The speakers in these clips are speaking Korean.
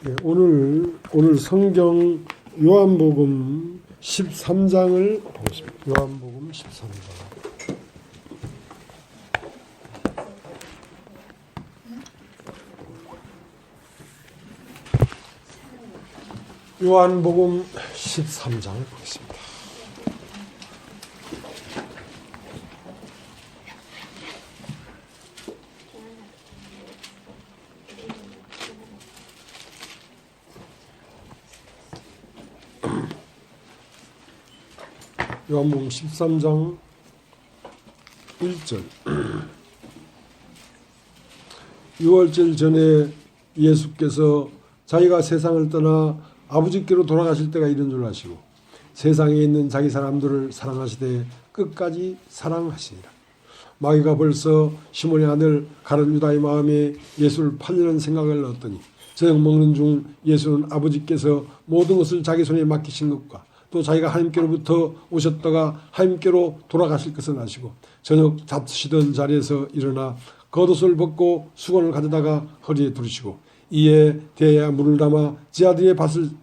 네, 오늘 성경 요한복음 13장을 보겠습니다. 요한복음 13장. 요한복음 13장을 보겠습니다. 요한복음 13장 1절. 6월절 전에 예수께서 자기가 세상을 떠나 아버지께로 돌아가실 때가 이른 줄 아시고 세상에 있는 자기 사람들을 사랑하시되 끝까지 사랑하시니라. 마귀가 벌써 시몬의 아들 가룟 유다의 마음에 예수를 팔려는 생각을 넣었더니 저녁 먹는 중 예수는 아버지께서 모든 것을 자기 손에 맡기신 것과 또 자기가 하나님께로부터 오셨다가 하나님께로 돌아가실 것을 아시고 저녁 잡수시던 자리에서 일어나 겉옷을 벗고 수건을 가져다가 허리에 두르시고 이에 대야 물을 담아 제 아들의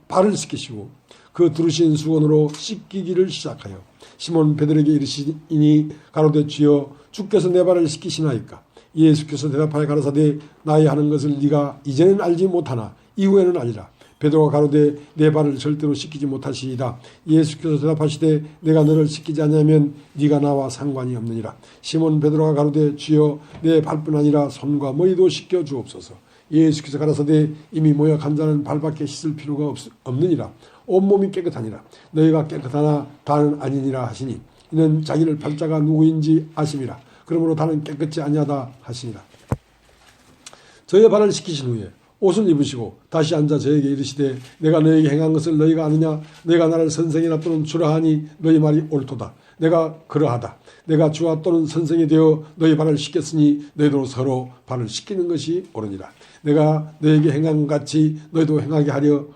발을 씻기시고 그 두르신 수건으로 씻기기를 시작하여 시몬 베드로에게 이르시니 가로되 주여 주께서 내 발을 씻기시나이까. 예수께서 대답하여 가라사대 나의 하는 것을 네가 이제는 알지 못하나 이후에는 알리라. 베드로가 가로되 내 발을 절대로 씻기지 못하시이다. 예수께서 대답하시되 내가 너를 씻기지 않냐면 네가 나와 상관이 없느니라. 시몬 베드로가 가로되 주여 내 발뿐 아니라 손과 머리도 씻겨 주옵소서. 예수께서 가라사대 이미 모욕한 자는 발밖에 씻을 필요가 없느니라. 온몸이 깨끗하니라. 너희가 깨끗하나 다는 아니니라 하시니 이는 자기를 팔 자가 누구인지 아심이라. 그러므로 다는 깨끗지 아니하다 하시니라. 저의 발을 씻기신 후에 옷을 입으시고 다시 앉아 저에게 이르시되 내가 너에게 행한 것을 너희가 아느냐. 내가 나를 선생이나 또는 주라 하니 너희 말이 옳도다. 내가 그러하다. 내가 주와 또는 선생이 되어 너희 발을 씻겼으니 너희도 서로 발을 씻기는 것이 옳으니라. 내가 너에게 행한 것 같이 너희도 행하게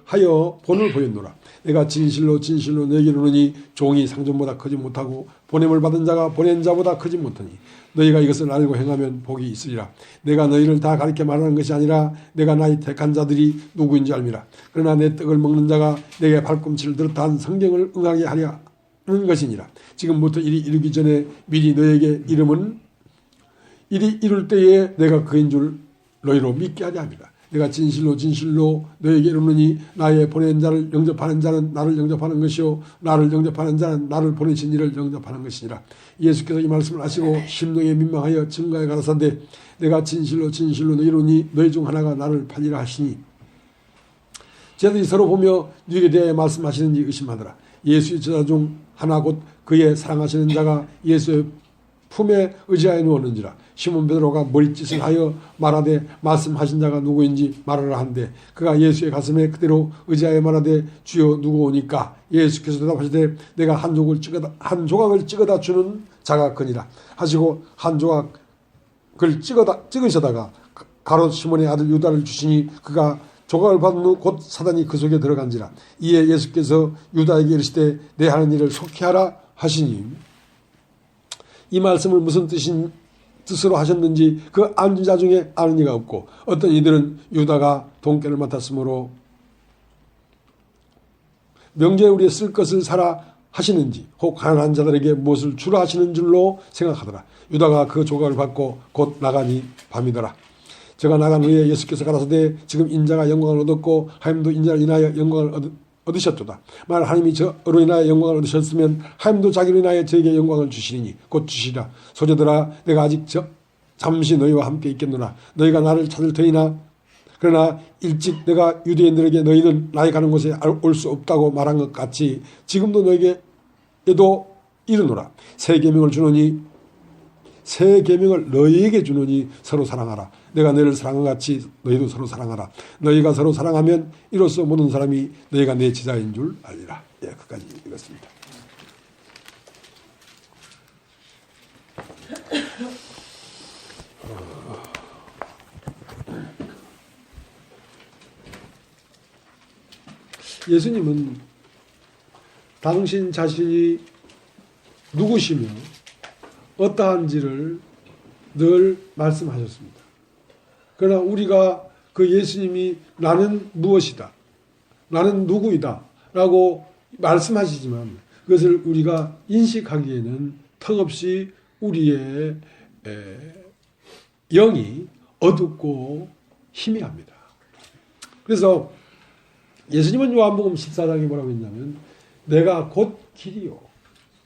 하여 본을 보였노라. 내가 진실로 너에게 이르노니 종이 상전보다 크지 못하고 보냄을 받은 자가 보낸 자보다 크지 못하니 너희가 이것을 알고 행하면 복이 있으리라. 내가 너희를 다 가르쳐 말하는 것이 아니라 내가 나의 택한 자들이 누구인지 알미라. 그러나 내 떡을 먹는 자가 내게 발꿈치를 들었다 한 성경을 응하게 하려 하는 것이니라. 지금부터 일이 이르기 전에 미리 너에게 이름은 일이 이룰 때에 내가 그인 줄 너희로 믿게 하려 합니다. 내가 진실로 너에게 이르노니 나의 보낸 자를 영접하는 자는 나를 영접하는 것이요 나를 영접하는 자는 나를 보내신 이를 영접하는 것이니라. 예수께서 이 말씀을 하시고 심령에 민망하여 증거에 가라사대 내가 진실로 너희로 이르노니 너희 중 하나가 나를 팔리라 하시니 제자들이 서로 보며 누구에 대해 말씀하시는지 의심하더라. 예수의 제자 중 하나 곧 그의 사랑하시는 자가 예수의 품에 의지하여 누웠는지라. 시몬 베드로가 머리짓을 하여 말하되 말씀하신 자가 누구인지 말하라 한데 그가 예수의 가슴에 그대로 의지하여 말하되 주여 누구오니까. 예수께서 대답하시되 내가 한 조각을 찍어다 주는 자가 그니라 하시고 한 조각을 찍으셔다가 가롯 시몬의 아들 유다를 주시니 그가 조각을 받은 후 곧 사단이 그 속에 들어간지라. 이에 예수께서 유다에게 이르시되 내 하는 일을 속히 하라 하시니 이 말씀을 무슨 뜻으로 하셨는지 그 앉은 자 중에 아는 이가 없고 어떤 이들은 유다가 돈깨를 맡았으므로 명제에 우리의 쓸 것을 사라 하시는지 혹 가난한 자들에게 무엇을 주라 하시는 줄로 생각하더라. 유다가 그 조각을 받고 곧 나가니 밤이더라. 저가 나간 후에 예수께서 가라사대 지금 인자가 영광을 얻었고 하나님도 인자를 인하여 영광을 얻으셨도다. 만일 하나님이 저로 인하여 영광을 얻으셨으면 하나님도 자기로 인하여 저에게 영광을 주시리니 곧 주시리라. 소자들아 내가 아직 잠시 너희와 함께 있겠노라. 너희가 나를 찾을 터이나 그러나 일찍 내가 유대인들에게 너희는 나의 가는 곳에 올 수 없다고 말한 것 같이 지금도 너희에게도 이르노라. 새 계명을 너희에게 주노니 서로 사랑하라. 내가 너희를 사랑한 것 같이 너희도 서로 사랑하라. 너희가 서로 사랑하면 이로써 모든 사람이 너희가 내 제자인 줄 알리라. 예, 끝까지 읽었습니다. 예수님은 당신 자신이 누구시며 어떠한지를 늘 말씀하셨습니다. 그러나 우리가 그 예수님이 나는 무엇이다, 나는 누구이다 라고 말씀하시지만 그것을 우리가 인식하기에는 턱없이 우리의 영이 어둡고 희미합니다. 그래서 예수님은 요한복음 14장에 뭐라고 했냐면 내가 곧 길이요,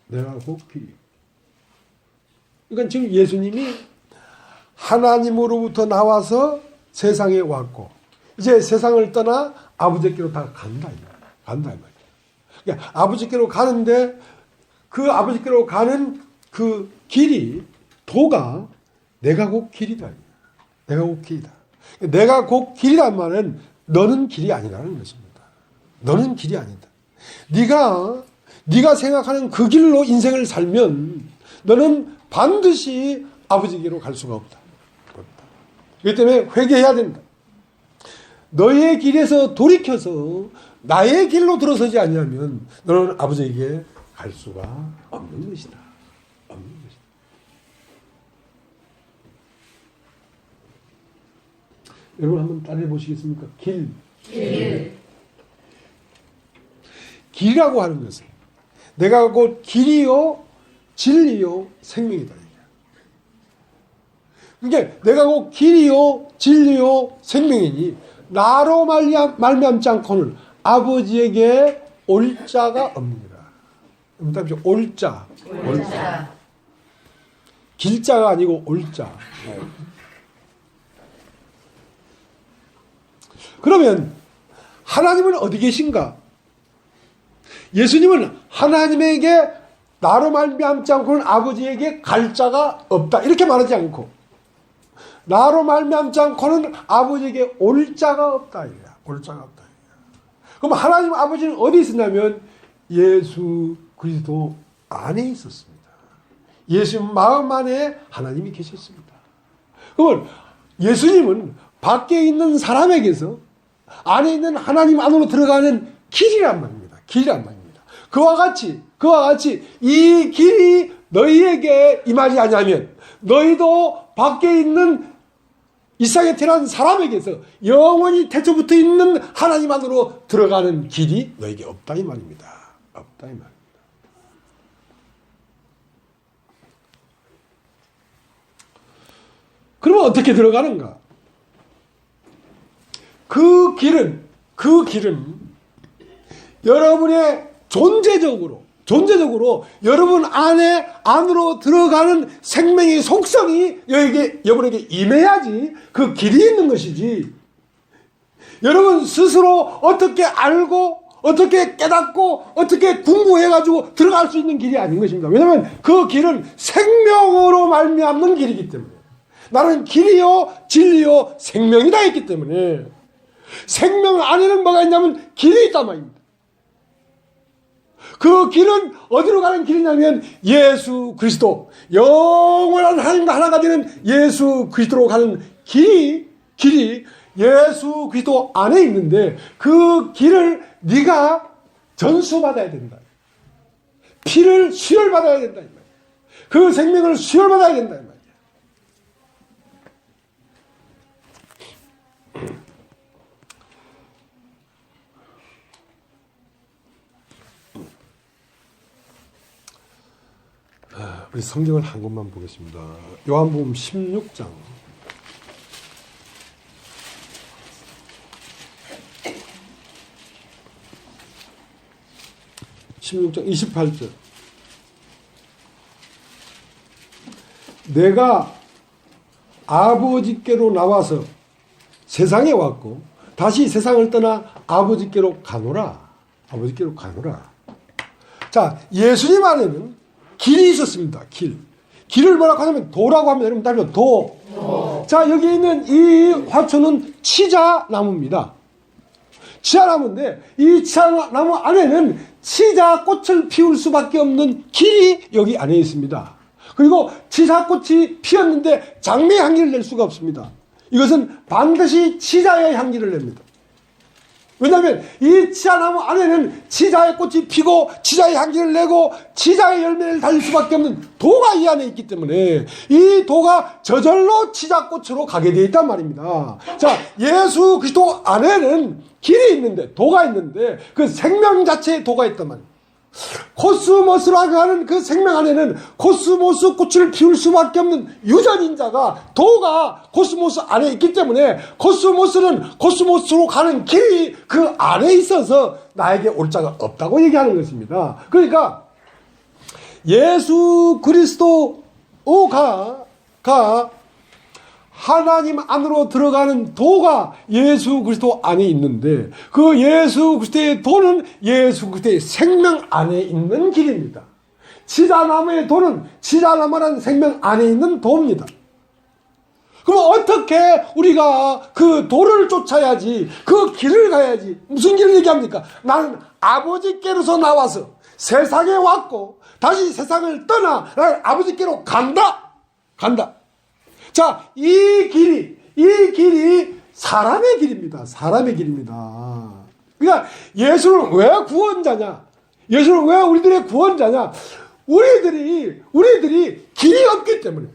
내가 곧 길이요. 그러니까 지금 예수님이 하나님으로부터 나와서 세상에 왔고 이제 세상을 떠나 아버지께로 다 간다 이 말이에요. 그러니까 아버지께로 가는데 그 아버지께로 가는 그 길이, 도가 내가 곧 길이다. 내가 곧 길이다. 내가 곧 길이란 말은 너는 길이 아니라는 것입니다. 너는 길이 아니다. 네가 생각하는 그 길로 인생을 살면 너는 반드시 아버지께로 갈 수가 없다. 그렇기 때문에 회개해야 된다. 너의 길에서 돌이켜서 나의 길로 들어서지 않냐면 너는 아버지에게 갈 수가 없는 것이다. 없는 것이다. 여러분 한번 따라해 보시겠습니까? 길. 길이라고 하는 것은 내가 곧 길이요 진리요 생명이다. 그러니까 내가 곧 길이요 진리요 생명이니 나로 말미암지 않고는 아버지에게 올 자가 없느니라. 올자. 길자가 아니고 올자. 그러면 하나님은 어디 계신가? 예수님은 하나님에게 나로 말미암지 않고는 아버지에게 갈 자가 없다 이렇게 말하지 않고 나로 말미암지 않고는 아버지에게 올 자가 없다. 올 자가 없다. 그럼 하나님 아버지는 어디 있었냐면 예수 그리스도 안에 있었습니다. 예수 마음 안에 하나님이 계셨습니다. 그러면 예수님은 밖에 있는 사람에게서 안에 있는 하나님 안으로 들어가는 길이란 말입니다. 길이란 말입니다. 그와 같이 이 길이 너희에게 임하지 않으면 너희도 밖에 있는 이 세상에 태어난 사람에게서 영원히 태초부터 있는 하나님 안으로 들어가는 길이 너에게 없다 이 말입니다. 없다 이 말입니다. 그러면 어떻게 들어가는가? 그 길은 여러분의 존재적으로 여러분 안으로 들어가는 생명의 속성이 여러분에게 임해야지 그 길이 있는 것이지. 여러분 스스로 어떻게 알고 어떻게 깨닫고 어떻게 공부해가지고 들어갈 수 있는 길이 아닌 것입니다. 왜냐하면 그 길은 생명으로 말미암는 길이기 때문에 나는 길이요 진리요 생명이다 했기 때문에 생명 안에는 뭐가 있냐면 길이 있단 말입니다. 그 길은 어디로 가는 길이냐면 예수 그리스도, 영원한 하나님과 하나가 되는 예수 그리스도로 가는 길이 예수 그리스도 안에 있는데 그 길을 네가 전수받아야 된다. 피를 수혈받아야 된다. 그 생명을 수혈받아야 된다. 우리 성경을 한 곳만 보겠습니다. 요한복음 16장 28절. 내가 아버지께로 나와서 세상에 왔고 다시 세상을 떠나 아버지께로 가노라. 아버지께로 가노라. 자, 예수님 안에는 길이 있었습니다. 길을 뭐라고 하냐면 도라고 하면 여러분 답이요. 도. 자, 여기 있는 이 화초는 치자나무입니다. 치자나무인데 이 치자나무 안에는 치자꽃을 피울 수밖에 없는 길이 여기 안에 있습니다. 그리고 치자꽃이 피었는데 장미의 향기를 낼 수가 없습니다. 이것은 반드시 치자의 향기를 냅니다. 왜냐하면 이 치자나무 안에는 치자의 꽃이 피고 치자의 향기를 내고 치자의 열매를 달릴 수밖에 없는 도가 이 안에 있기 때문에 이 도가 저절로 치자꽃으로 가게 되어 있단 말입니다. 자, 예수 그리스도 안에는 길이 있는데, 도가 있는데 그 생명 자체에 도가 있단 말입니다. 코스모스라고 하는 그 생명 안에는 코스모스 꽃을 피울 수밖에 없는 유전인자가, 도가 코스모스 안에 있기 때문에 코스모스는 코스모스로 가는 길이 그 안에 있어서 나에게 올 자가 없다고 얘기하는 것입니다. 그러니까 예수 그리스도가 하나님 안으로 들어가는 도가 예수 그리스도 안에 있는데, 그 예수 그리스도의 도는 예수 그리스도의 생명 안에 있는 길입니다. 치자나무의 도는 치자나무라는 생명 안에 있는 도입니다. 그럼 어떻게 우리가 그 도를 쫓아야지, 그 길을 가야지? 무슨 길을 얘기합니까? 나는 아버지께로서 나와서 세상에 왔고 다시 세상을 떠나 나는 아버지께로 간다. 자, 이 길이 사람의 길입니다. 사람의 길입니다. 그러니까 예수는 왜 구원자냐? 예수는 왜 우리들의 구원자냐? 우리들이 길이 없기 때문에.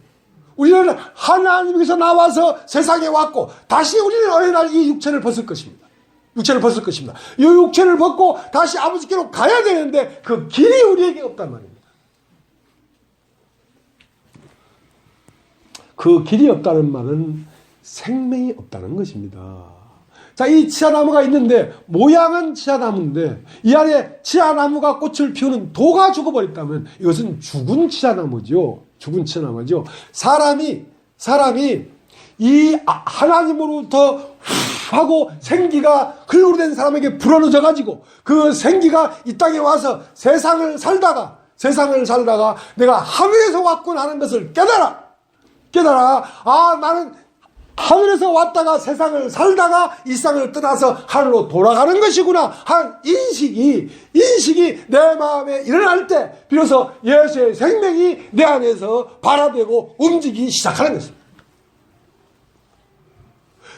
우리는 하나님께서 나와서 세상에 왔고 다시 우리는 어느 날 이 육체를 벗을 것입니다. 이 육체를 벗고 다시 아버지께로 가야 되는데 그 길이 우리에게 없단 말입니다. 그 길이 없다는 말은 생명이 없다는 것입니다. 자, 이 치아나무가 있는데 모양은 치아나무인데 이 안에 치아나무가 꽃을 피우는 도가 죽어버렸다면 이것은 죽은 치아나무죠. 사람이 이 하나님으로부터 하고 생기가 흙으로 된 사람에게 불어넣어져 가지고 그 생기가 이 땅에 와서 세상을 살다가 내가 하늘에서 왔구나 하는 것을 깨달아. 나는 하늘에서 왔다가 세상을 살다가 이 땅을 떠나서 하늘로 돌아가는 것이구나 한 인식이 내 마음에 일어날 때 비로소 예수의 생명이 내 안에서 발화되고 움직이기 시작하는 것입니다.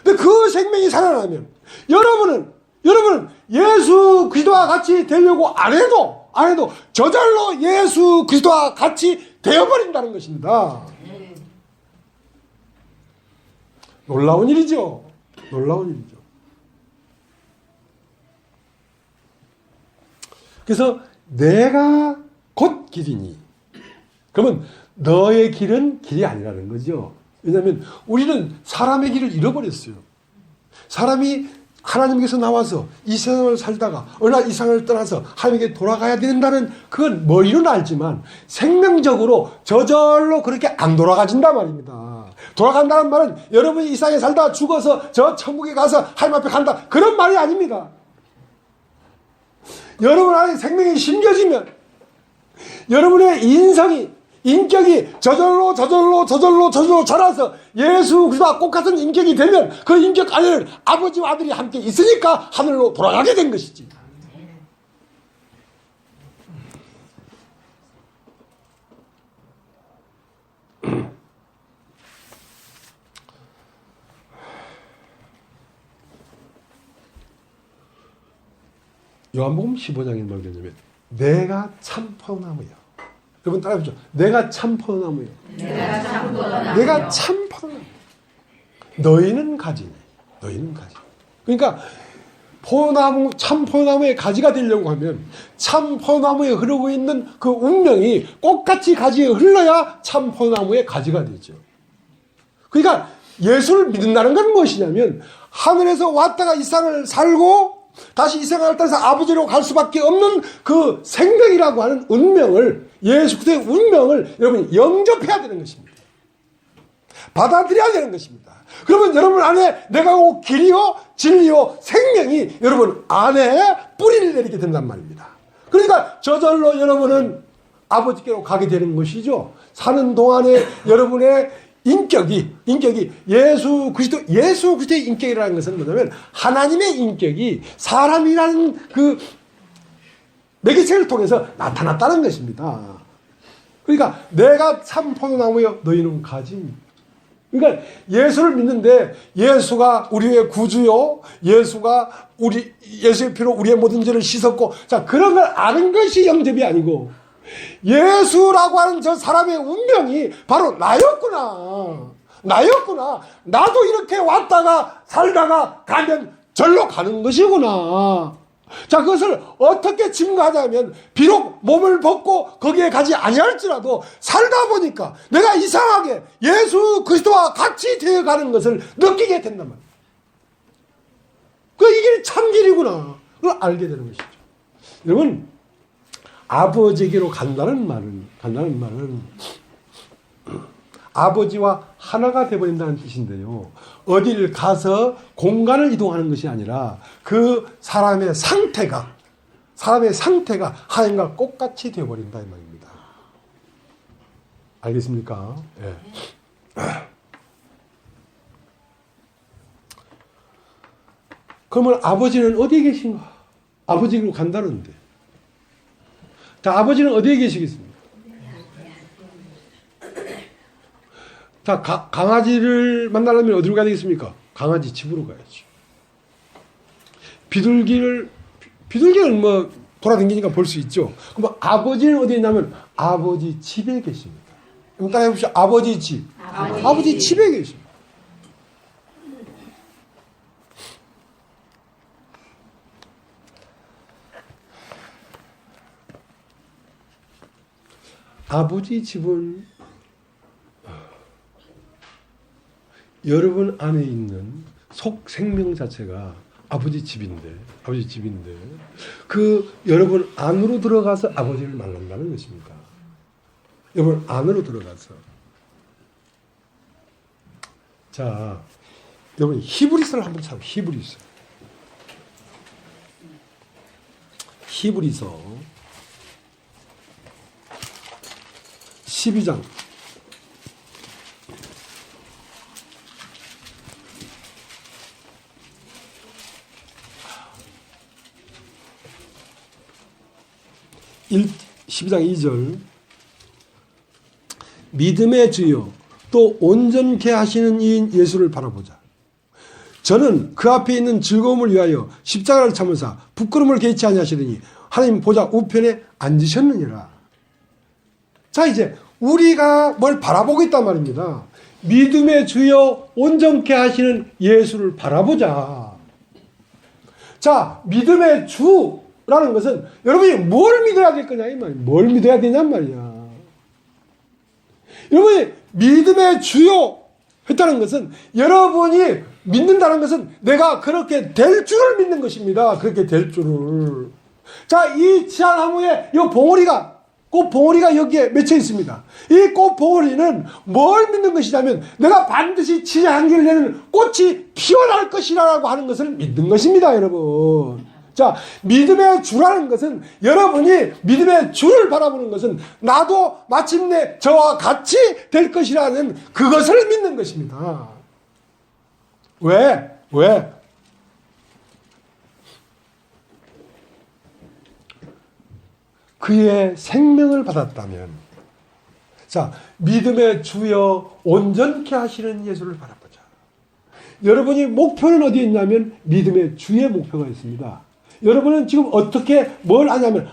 근데 그 생명이 살아나면 여러분은 예수 그리스도와 같이 되려고 안 해도 저절로 예수 그리스도와 같이 되어버린다는 것입니다. 놀라운 일이죠. 그래서 내가 곧 길이니. 그러면 너의 길은 길이 아니라는 거죠. 왜냐하면 우리는 사람의 길을 잃어버렸어요. 사람이 하나님께서 나와서 이 세상을 살다가 어느 날 이 세상을 떠나서 하나님께 돌아가야 된다는 그건 머리로는 알지만 생명적으로 저절로 그렇게 안 돌아가진단 말입니다. 돌아간다는 말은 여러분이 이 세상에 살다가 죽어서 저 천국에 가서 하나님 앞에 간다 그런 말이 아닙니다. 여러분 안에 생명이 심겨지면 여러분의 인격이 저절로 자라서 예수 그리스도와 똑같은 인격이 되면 그 인격 안에는 아버지와 아들이 함께 있으니까 하늘로 돌아가게 된 것이지. 요한복음 15장에 뭐라고 했냐면 내가 참 포도나무야. 여러분 따라해보죠. 내가 참 포도나무요. 내가 참 포도나무. 너희는 가지니. 그러니까 참 포도나무의 가지가 되려고 하면 참 포도나무에 흐르고 있는 그 운명이 똑같이 가지에 흘러야 참 포도나무의 가지가 되죠. 그러니까 예수를 믿는다는 건 무엇이냐면 하늘에서 왔다가 이 세상을 살고 다시 이 세상을 떠나서 아버지로 갈 수밖에 없는 그 생명이라고 하는 운명을, 예수 그리스도의 운명을 여러분이 영접해야 되는 것입니다. 받아들여야 되는 것입니다. 그러면 여러분 안에 내가 오 길이요 진리요 생명이 여러분 안에 뿌리를 내리게 된단 말입니다. 그러니까 저절로 여러분은 아버지께로 가게 되는 것이죠. 사는 동안에 여러분의 인격이 예수 그리스도의 인격이라는 것은 뭐냐면 하나님의 인격이 사람이라는 그 매개체를 통해서 나타났다는 것입니다. 그러니까 내가 참 포도나무여 너희는 가지. 그러니까 예수를 믿는데 예수가 우리의 구주요, 예수가 예수의 피로 우리의 모든 죄를 씻었고, 자, 그런 걸 아는 것이 영접이 아니고, 예수라고 하는 저 사람의 운명이 바로 나였구나. 나도 이렇게 왔다가 살다가 가면 절로 가는 것이구나. 자, 그것을 어떻게 증거하냐면, 비록 몸을 벗고 거기에 가지 아니할지라도 살다 보니까 내가 이상하게 예수 그리스도와 같이 되어가는 것을 느끼게 된단 말이에요. 이게 참길이구나. 그걸 알게 되는 것이죠. 여러분, 아버지에게로 간다는 말은 아버지와 하나가 되어버린다는 뜻인데요. 어디를 가서 공간을 이동하는 것이 아니라 그 사람의 상태가 하나님과 똑같이 되어버린다 이 말입니다. 알겠습니까? 네. 그러면 아버지는 어디에 계신가? 아버지로 간다는데. 자, 아버지는 어디에 계시겠습니까? 자, 강아지를 만나려면 어디로 가야 되겠습니까? 강아지 집으로 가야지. 비둘기는 뭐 돌아다니니까 볼 수 있죠. 그럼 아버지는 어디에 있냐면 아버지 집에 계십니다. 그럼 따라해 보시죠. 아버지 집. 아버지 집에 계십니다. 아버지 집은 여러분 안에 있는 속 생명 자체가 아버지 집인데 그 여러분 안으로 들어가서 아버지를 만난다는 것입니다. 여러분 안으로 들어가서. 자, 여러분 히브리서를 한번 찾아보세요. 히브리서 12장 12장 2절 믿음의 주요 또 온전케 하시는 이인 예수를 바라보자. 저는 그 앞에 있는 즐거움을 위하여 십자가를 참으사 부끄러움을 개의치 아니하시더니 하나님 보좌 우편에 앉으셨느니라. 자, 이제 우리가 뭘 바라보고 있단 말입니다. 믿음의 주여 온전케 하시는 예수를 바라보자. 자, 믿음의 주라는 것은 여러분이 뭘 믿어야 될 거냐 이 말이야. 뭘 믿어야 되냔 말이야. 여러분이 믿음의 주요 했다는 것은 여러분이 믿는다는 것은 내가 그렇게 될 줄을 믿는 것입니다. 그렇게 될 줄을. 자, 이 치아나무에 이 봉오리가 꽃봉오리가 여기에 맺혀 있습니다. 이 꽃봉오리는 뭘 믿는 것이냐면 내가 반드시 치아 향기를 내는 꽃이 피어날 것이라고 하는 것을 믿는 것입니다, 여러분. 자, 믿음의 주라는 것은 여러분이 믿음의 주를 바라보는 것은 나도 마침내 저와 같이 될 것이라는 그것을 믿는 것입니다. 왜? 그의 생명을 받았다면. 자, 믿음의 주여 온전케 하시는 예수를 바라보자. 여러분이 목표는 어디에 있냐면 믿음의 주의 목표가 있습니다. 여러분은 지금 어떻게 뭘 하냐면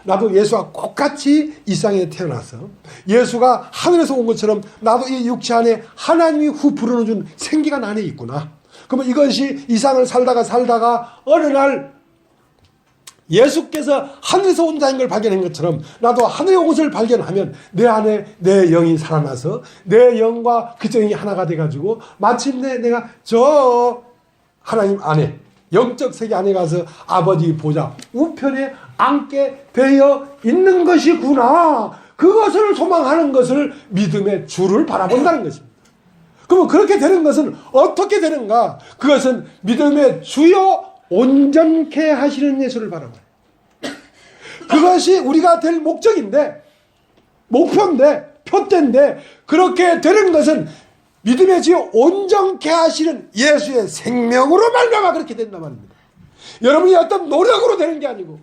나도 예수와 똑같이 이 땅에 태어나서 예수가 하늘에서 온 것처럼 나도 이 육체 안에 하나님이 후 불어넣어준 생기가 나 안에 있구나. 그러면 이것이 이 세상을 살다가 어느 날 예수께서 하늘에서 온다는 걸 발견한 것처럼 나도 하늘에 온 것을 발견하면 내 안에 내 영이 살아나서 내 영과 그 영이 하나가 돼가지고 마침내 내가 저 하나님 안에 영적 세계 안에 가서 아버지 보좌 우편에 앉게 되어 있는 것이구나. 그것을 소망하는 것을 믿음의 주를 바라본다는 것입니다. 그러면 그렇게 되는 것은 어떻게 되는가? 그것은 믿음의 주요 온전케 하시는 예수를 바라봐요. 그것이 우리가 될 목적인데, 목표인데, 표대인데, 그렇게 되는 것은 믿음의 주요 온전케 하시는 예수의 생명으로 말미암아 그렇게 된단 말입니다. 여러분이 어떤 노력으로 되는 게 아니고,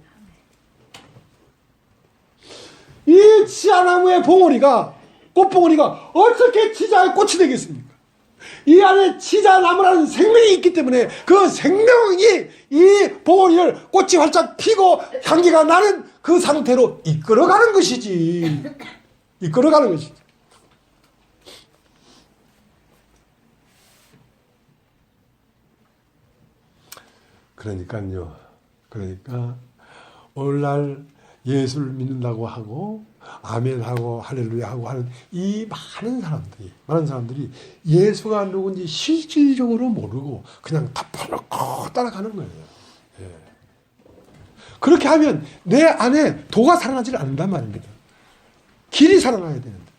이 치아나무의 봉오리가, 꽃봉오리가 어떻게 치자의 꽃이 되겠습니까? 이 안에 치자나무라는 생명이 있기 때문에 그 생명이 이 보리를 꽃이 활짝 피고 향기가 나는 그 상태로 이끌어가는 것이지. 이끌어가는 것이지. 그러니까 오늘날 예수를 믿는다고 하고 아멘하고 할렐루야하고 하는 이 많은 사람들이 예수가 누군지 실질적으로 모르고 그냥 덮어놓고 따라가는 거예요. 예. 그렇게 하면 내 안에 도가 살아나지 않는단 말입니다. 길이 살아나야 되는데.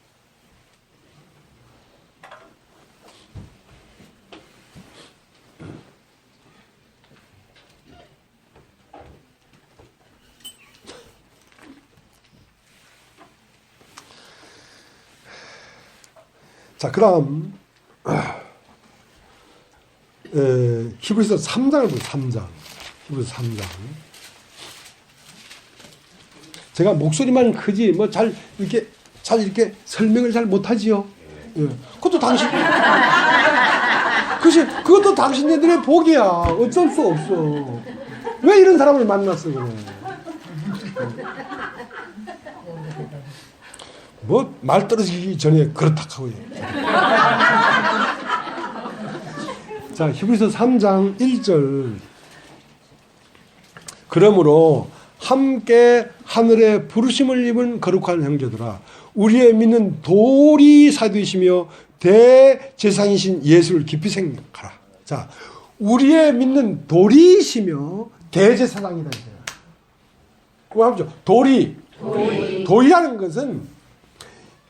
자, 그 다음 히브리서 3장을 보세요. 3장. 히브리서 3장. 제가 목소리만 크지 뭐 잘 이렇게 설명을 잘 못하지요. 예. 그것도 그것도 당신네들의 복이야. 어쩔 수 없어. 왜 이런 사람을 만났어 그래. 뭐 말 떨어지기 전에 그렇다 하고요. 자, 히브리서 3장 1절. 그러므로 함께 하늘의 부르심을 입은 거룩한 형제들아, 우리의 믿는 도리 사도이시며 대제사장이신 예수를 깊이 생각하라. 자, 우리의 믿는 도리이시며 대제사장이다. 그거 하죠. 도리라는 것은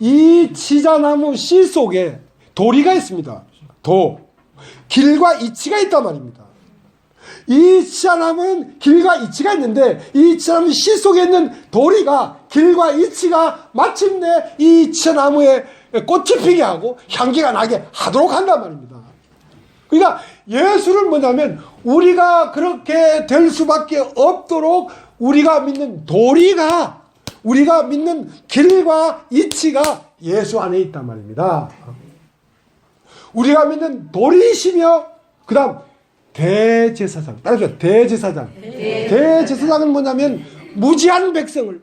이 치자나무 씨 속에 도리가 있습니다. 길과 이치가 있단 말입니다. 이 치자나무는 길과 이치가 있는데 이 치자나무 씨 속에 있는 도리가 길과 이치가 마침내 이 치자나무에 꽃이 피게 하고 향기가 나게 하도록 한단 말입니다. 그러니까 예수는 뭐냐면 우리가 그렇게 될 수밖에 없도록 우리가 믿는 도리가, 우리가 믿는 길과 이치가 예수 안에 있단 말입니다. 우리가 믿는 도리이시며 그 다음 대제사장. 따라서 대제사장. 대제사장은 뭐냐면 무지한 백성을,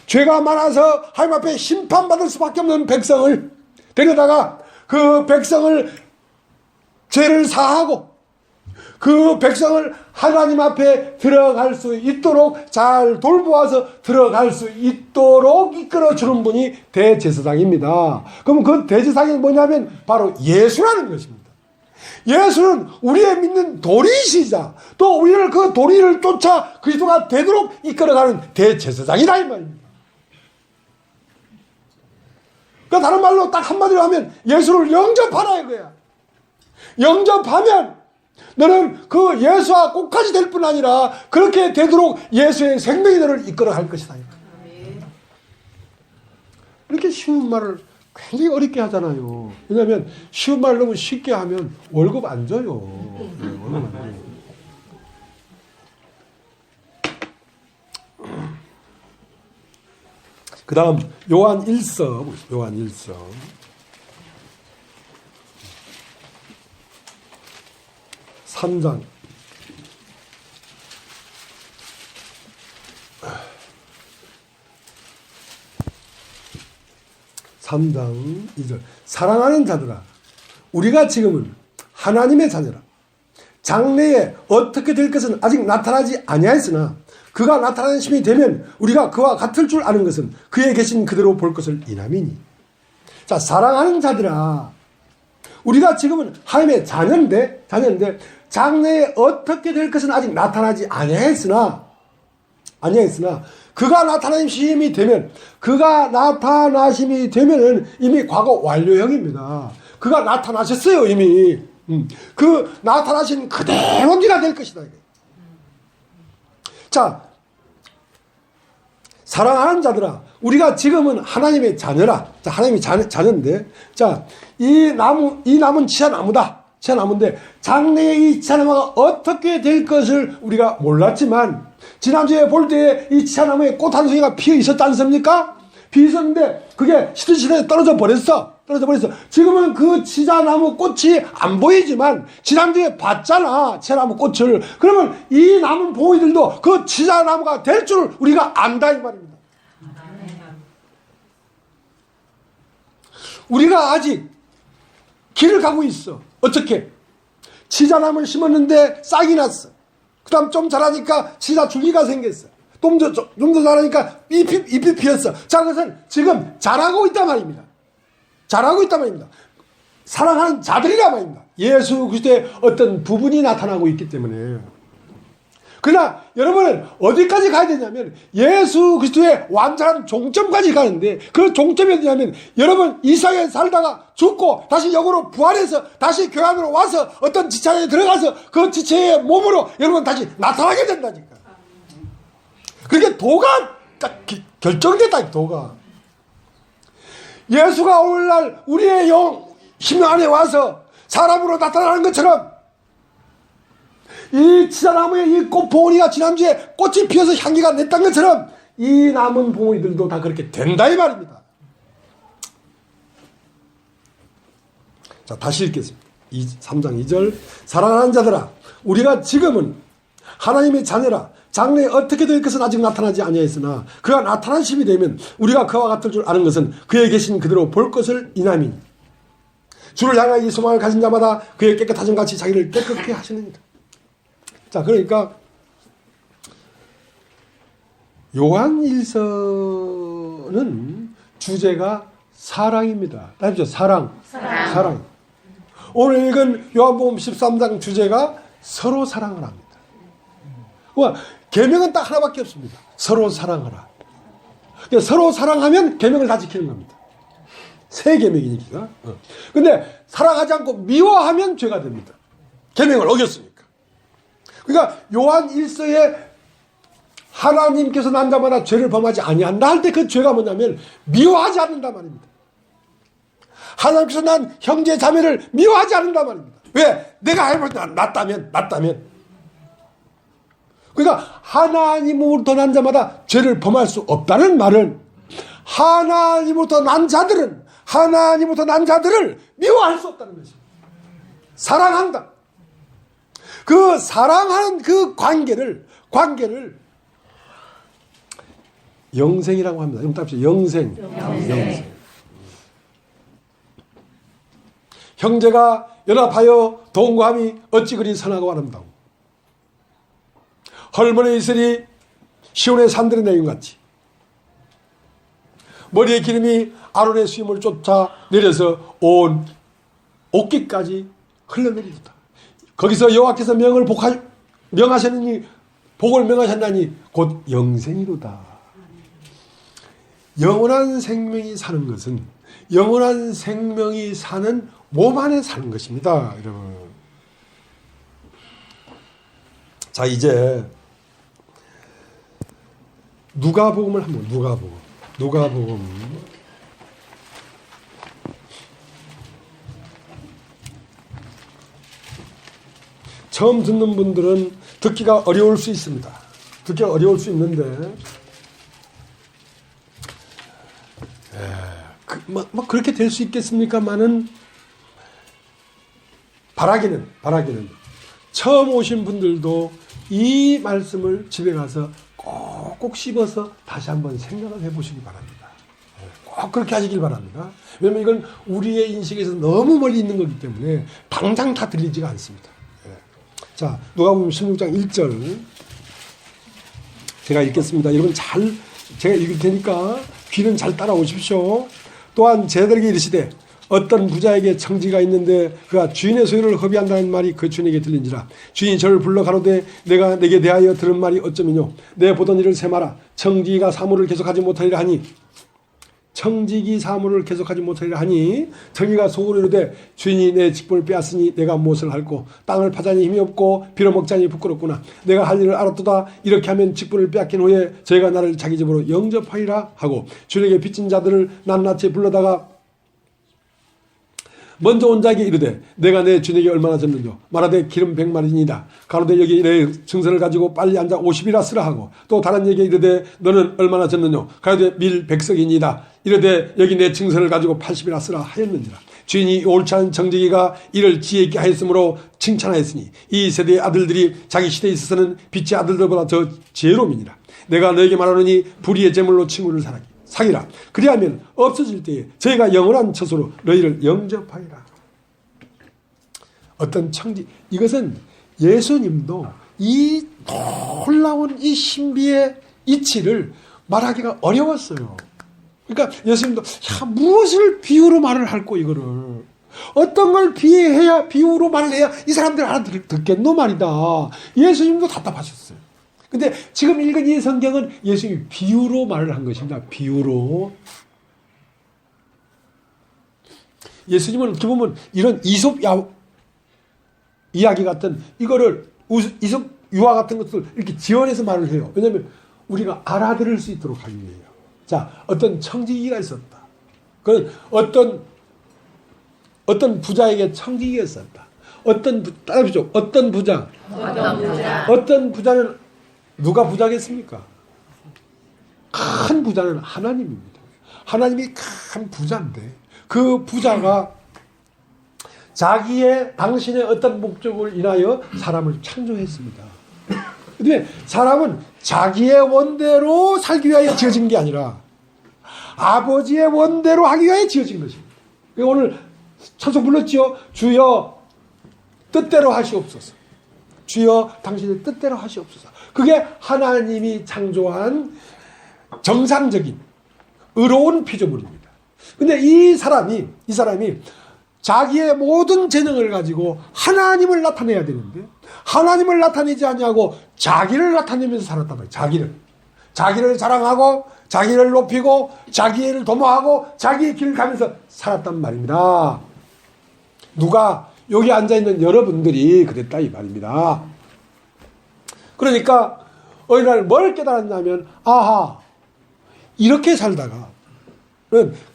죄가 많아서 하나님 앞에 심판받을 수밖에 없는 백성을 데려다가 그 백성을 죄를 사하고 그 백성을 하나님 앞에 들어갈 수 있도록 잘 돌보아서 들어갈 수 있도록 이끌어주는 분이 대제사장입니다. 그럼 그 대제사장이 뭐냐면 바로 예수라는 것입니다. 예수는 우리의 믿는 도리이시자 또 우리를 그 도리를 쫓아 그리스도가 되도록 이끌어가는 대제사장이다 이 말입니다. 그러니까 다른 말로 딱 한마디로 하면 예수를 영접하라 이거야. 영접하면 너는 그 예수와 꼭까지 될 뿐 아니라 그렇게 되도록 예수의 생명이 너를 이끌어갈 것이다. 이렇게 쉬운 말을 굉장히 어렵게 하잖아요. 왜냐하면 쉬운 말을 너무 쉽게 하면 월급 안 줘요. 월급 안 줘요. 그 다음 요한 1서. 3장 2절. 사랑하는 자들아, 우리가 지금은 하나님의 자녀라. 장래에 어떻게 될 것은 아직 나타나지 아니하였으나 그가 나타나는 시간이 되면 우리가 그와 같을 줄 아는 것은 그에 계신 그대로 볼 것을 인함이니. 자, 사랑하는 자들아, 우리가 지금은 하나님의 자녀인데 장래에 어떻게 될 것은 아직 나타나지 아니하였으나 그가 나타나심이 되면, 그가 나타나심이 되면은 이미 과거 완료형입니다. 그가 나타나셨어요 이미. 그 나타나신 그대로 네가 될 것이다. 자, 사랑하는 자들아, 우리가 지금은 하나님의 자녀라. 자, 하나님의 자녀인데, 자, 이 나무는 치자나무인데 장래에 이 치자나무가 어떻게 될 것을 우리가 몰랐지만 지난주에 볼 때 이 치자나무에 꽃 한 송이가 피어 있었지 않습니까? 피어 있었는데 그게 시들시들 떨어져 버렸어. 떨어져 버렸어. 지금은 그 치자나무 꽃이 안 보이지만 지난주에 봤잖아, 치자나무 꽃을. 그러면 이 남은 봉이들도 그 치자나무가 될 줄 우리가 안다 이 말입니다. 우리가 아직 길을 가고 있어. 어떻게? 치자나무를 심었는데 싹이 났어. 그 다음 좀 자라니까 치자 줄기가 생겼어. 좀 더 자라니까 잎이 피었어. 자, 그것은 지금 자라고 있단 말입니다. 자라고 있단 말입니다. 사랑하는 자들이란 말입니다. 예수 그리스도의 어떤 부분이 나타나고 있기 때문에. 그러나 여러분은 어디까지 가야 되냐면 예수 그리스도의 완전한 종점까지 가는데, 그 종점이 어디냐면 여러분 이 세상에 살다가 죽고 다시 영으로 부활해서 다시 교회 안으로 와서 어떤 지체에 들어가서 그 지체의 몸으로 여러분 다시 나타나게 된다니까. 그렇게 도가 딱 결정됐다. 도가 예수가 오늘날 우리의 심령 안에 와서 사람으로 나타나는 것처럼, 이 치자나무의 이 꽃봉오리가 지난주에 꽃이 피어서 향기가 냈던 것처럼 이 남은 봉오리들도 다 그렇게 된다 이 말입니다. 자, 다시 읽겠습니다. 3장 2절. 사랑하는 자들아, 우리가 지금은 하나님의 자녀라. 장래에 어떻게 될 것은 아직 나타나지 아니하였으나 그가 나타난 시이 되면 우리가 그와 같을 줄 아는 것은 그에 계신 그대로 볼 것을 인함이니, 주를 향하여 이 소망을 가진 자마다 그의 깨끗하심 같이 자기를 깨끗게 하시느니라. 자, 그러니까 요한일서는 주제가 사랑입니다. 따지죠. 사랑. 오늘 읽은 요한복음 13장 주제가 서로 사랑을 합니다. 계명은 딱 하나밖에 없습니다. 서로 사랑하라. 서로 사랑하면 계명을 다 지키는 겁니다. 세 계명이니까. 근데 사랑하지 않고 미워하면 죄가 됩니다. 계명을 어겼으니까. 그러니까 요한 1서에 하나님께서 난 자마다 죄를 범하지 아니한다 할 때 그 죄가 뭐냐면 미워하지 않는다 말입니다. 하나님께서 난 형제 자매를 미워하지 않는다 말입니다. 왜? 내가 해보다 낫다면. 그러니까 하나님으로부터 난 자마다 죄를 범할 수 없다는 말은, 하나님으로부터 난 자들은 하나님으로부터 난 자들을 미워할 수 없다는 것입니다. 사랑한다. 그 사랑하는 그 관계를 영생이라고 합니다. 이름 답시다. 영생. 형제가 연합하여 동거함이 어찌 그리 선하고 아름다워. 헐몬의 이슬이 시온의 산들의 내용같이 머리의 기름이 아론의 수임을 쫓아 내려서 온 옥기까지 흘러내리다. 거기서 여호와께서 명하셨느니 복을 명하셨나니 곧 영생이로다. 영원한 생명이 사는 것은 영원한 생명이 사는 몸 안에 사는 것입니다, 여러분. 자, 이제 누가복음을 한번 누가복음 처음 듣는 분들은 듣기가 어려울 수 있습니다. 듣기가 어려울 수 있는데 뭐 그렇게 될 수 있겠습니까만은 바라기는 처음 오신 분들도 이 말씀을 집에 가서 꼭 씹어서 다시 한번 생각을 해보시기 바랍니다. 꼭 그렇게 하시길 바랍니다. 왜냐하면 이건 우리의 인식에서 너무 멀리 있는 거기 때문에 당장 다 들리지가 않습니다. 자, 누가복음 16장 1절 제가 읽겠습니다. 여러분 제가 읽을 테니까 귀는 잘 따라오십시오. 또한 제자들에게 이르시되 어떤 부자에게 청지가 있는데 그가 주인의 소유를 허비한다는 말이 그 주인에게 들린지라. 주인이 저를 불러 가로되 내가 내게 대하여 들은 말이 어쩌미뇨. 내 보던 일을 세마라. 청지기가 사물을 계속하지 못하리라 하니 청지기가 속으로 이르되 주인이 내 직분을 빼앗으니 내가 무엇을 할꼬. 땅을 파자니 힘이 없고 빌어먹자니 부끄럽구나. 내가 할 일을 알았도다. 이렇게 하면 직분을 빼앗긴 후에 저희가 나를 자기 집으로 영접하리라 하고 주인에게 빚진 자들을 낱낱이 불러다가 먼저 온 자에게 이르되 내가 내 주인에게 얼마나 졌느냐 말하되 기름 100마리니이다. 가로되 여기 내 증서를 가지고 빨리 앉아 50이라 쓰라 하고 또 다른 얘기 이르되 너는 얼마나 졌느냐 가로되 밀 100석이니이다. 이르되 여기 내 증서를 가지고 80이라 쓰라 하였는지라. 주인이 옳지 않은 정직이가 이를 지혜 있게 하였으므로 칭찬하였으니 이 세대의 아들들이 자기 시대에 있어서는 빛의 아들들보다 더 지혜로움이니라. 내가 너에게 말하노니 불의의 제물로 친구를 사귀라. 그리하면 없어질 때에 저희가 영원한 처소로 너희를 영접하리라. 어떤 청지, 이것은 예수님도 이 놀라운 이 신비의 이치를 말하기가 어려웠어요. 그러니까 예수님도 무엇을 비유로 말을 할꼬 이거를 어떤 걸 비유로 말을 해야 이 사람들 알아듣겠노 말이다. 예수님도 답답하셨어요. 근데 지금 읽은 이 성경은 예수님이 비유로 말을 한 것입니다. 비유로. 예수님은 어떻게 보면 이런 이솝 이야기 같은 이거를 이솝 유화 같은 것을 이렇게 지원해서 말을 해요. 왜냐하면 우리가 알아들을 수 있도록 하기 위해요. 자, 어떤 청지기가 있었다. 그건 어떤 부자에게 청지기가 있었다. 어떤 부자. 어떤 부자는 누가 부자겠습니까? 큰 부자는 하나님입니다. 하나님이 큰 부자인데 그 부자가 당신의 어떤 목적을 인하여 사람을 창조했습니다. 그런데 사람은 자기의 원대로 살기 위하여 지어진 게 아니라 아버지의 원대로 하기 위하여 지어진 것입니다. 오늘 찬송 불렀지요. 주여 뜻대로 하시옵소서. 주여 당신의 뜻대로 하시옵소서. 그게 하나님이 창조한 정상적인 의로운 피조물입니다. 근데 이 사람이 자기의 모든 재능을 가지고 하나님을 나타내야 되는데 하나님을 나타내지 않냐고 자기를 나타내면서 살았단 말이에요. 자기를 자랑하고 자기를 높이고 자기를 도모하고 자기의 길을 가면서 살았단 말입니다. 누가 여기 앉아있는 여러분들이 그랬다 이 말입니다. 그러니까 어느 날 뭘 깨달았냐면 아하 이렇게 살다가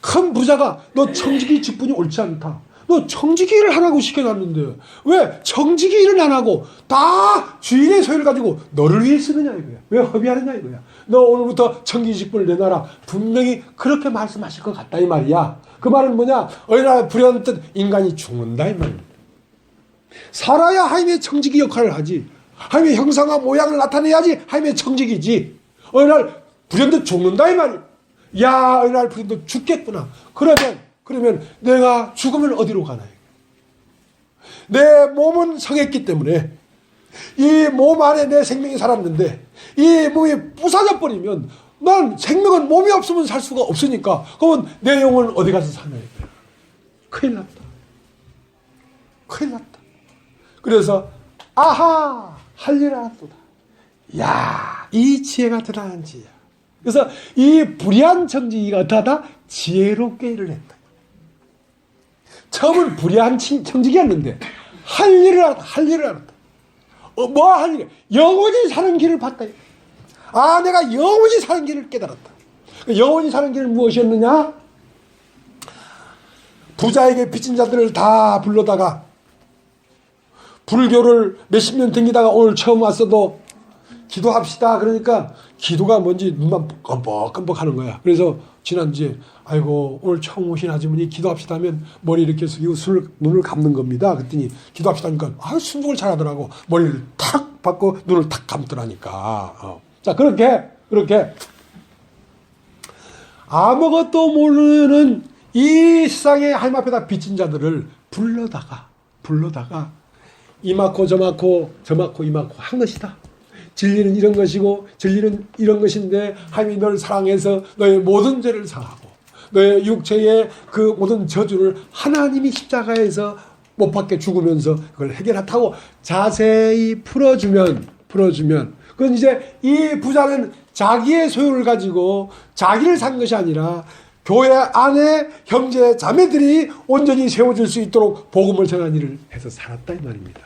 큰 부자가 너 청지기 직분이 옳지 않다. 너 청지기 일을 하라고 시켜놨는데 왜 청지기 일을 안 하고 다 주인의 소유를 가지고 너를 위해 쓰느냐 이거야. 왜 허비하느냐 이거야. 너 오늘부터 청지기 직분을 내놔라. 분명히 그렇게 말씀하실 것 같다 이 말이야. 그 말은 뭐냐. 어느 날 불현듯 인간이 죽는다 이 말이야. 살아야 하나님의 청지기 역할을 하지. 하나님의 형상과 모양을 나타내야지 하나님의 청지기지. 어느 날 불현듯 죽는다 이 말이야. 야 어느 날 불현듯 죽겠구나. 그러면 내가 죽으면 어디로 가나요? 내 몸은 성했기 때문에 이 몸 안에 내 생명이 살았는데 이 몸이 부사져 버리면 난 생명은 몸이 없으면 살 수가 없으니까 그러면 내 영혼은 어디 가서 사나요? 큰일 났다. 그래서 아하 할 일을 알았도다. 야, 이 지혜가 대단한 지혜야. 그래서 이 불의한 청지기가 어떠하다? 지혜롭게 일을 했다. 처음은 불의한 청지기였는데 할 일을 알았다. 뭐 할 일? 영원히 사는 길을 봤다. 아, 내가 영원히 사는 길을 깨달았다. 영원히 사는 길은 무엇이었느냐? 부자에게 빚진 자들을 다 불러다가 불교를 몇십 년 댕기다가 오늘 처음 왔어도 기도합시다. 그러니까 기도가 뭔지 눈만 껌뻑껌뻑 하는 거야. 그래서 지난주에 아이고 오늘 처음 오신 아주머니 기도합시다 하면 머리 이렇게 숙이고 눈을 감는 겁니다. 그랬더니 기도합시다 하니까 순종을 잘하더라고. 머리를 탁 받고 눈을 탁 감더라니까. 자 그렇게 아무것도 모르는 이 세상의 하나님 앞에다 빚진 자들을 불러다가 이 맞고 저 맞고 이 맞고 한 것이다. 진리는 이런 것이고 진리는 이런 것인데 하나님이 너를 사랑해서 너의 모든 죄를 사하고 너의 육체의 그 모든 저주를 하나님이 십자가에서 못 박게 죽으면서 그걸 해결하다고 자세히 풀어주면 그건 이제 이 부자는 자기의 소유를 가지고 자기를 산 것이 아니라 교회 안에 형제 자매들이 온전히 세워질 수 있도록 복음을 전하는 일을 해서 살았다 이 말입니다.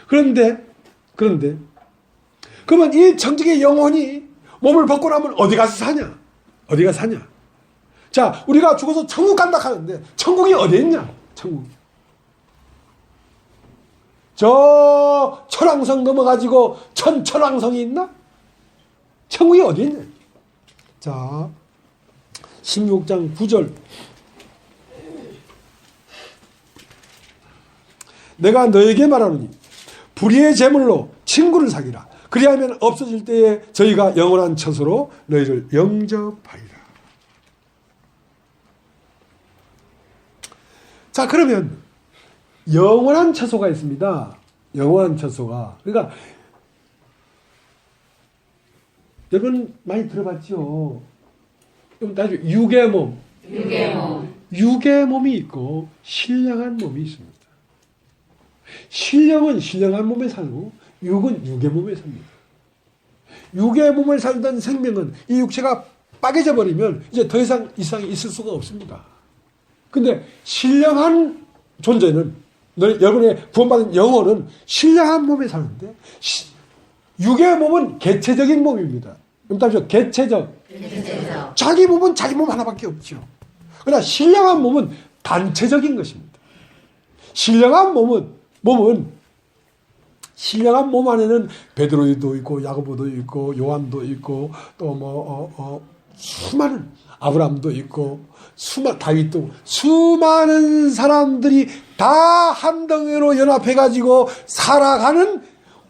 그런데 그러면 이 청지기의 영혼이 몸을 벗고 나면 어디 가서 사냐? 자, 우리가 죽어서 천국 간다 하는데 천국이 어디 있냐? 천국. 저 천왕성 넘어가지고 천천왕성이 있나? 천국이 어디 있냐? 자, 16장 9절. 내가 너에게 말하노니 불의의 제물로 친구를 사귀라. 그리하면 없어질 때에 저희가 영원한 처소로 너희를 영접하리라. 자, 그러면 영원한 처소가 있습니다. 영원한 처소가. 그러니까 여러분 많이 들어봤죠? 나중에 육의 몸. 육의 몸이 있고 신령한 몸이 있습니다. 신령은 신령한 몸에 살고 육은 육의 몸에 삽니다. 육의 몸을 살던 생명은 이 육체가 빠개져 버리면 이제 더 이상 이상이 있을 수가 없습니다. 근데 신령한 존재는 여러분의 구원받은 영혼은 신령한 몸에 사는데 육의 몸은 개체적인 몸입니다. 그럼 개체적. 자기 몸은 자기 몸 하나밖에 없죠. 그러나 신령한 몸은 단체적인 것입니다. 신령한 몸은 신령한 몸 안에는 베드로도 있고 야고보도 있고 요한도 있고 또 수많은 아브라함도 있고 다윗도 수많은 사람들이 다 한 덩이로 연합해 가지고 살아가는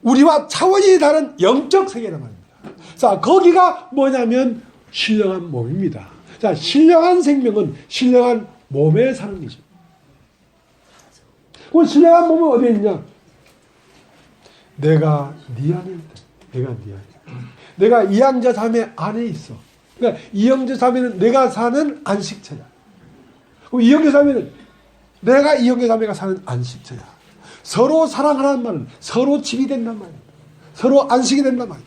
우리와 차원이 다른 영적 세계란 말입니다. 자, 거기가 뭐냐면 신령한 몸입니다. 자, 신령한 생명은 신령한 몸에 사는 거죠. 그 신령한 몸은 어디에 있냐? 내가 네 안에 있다. 내가 네 안에. 내가 이양자 자매 안에 있어. 그러니까 이영자 자매는 내가 사는 안식처야. 그럼 이영자 자매는 내가 이영자 자매가 사는 안식처야. 서로 사랑하라는 말은 서로 집이 된단 말이야. 서로 안식이 된단 말이야.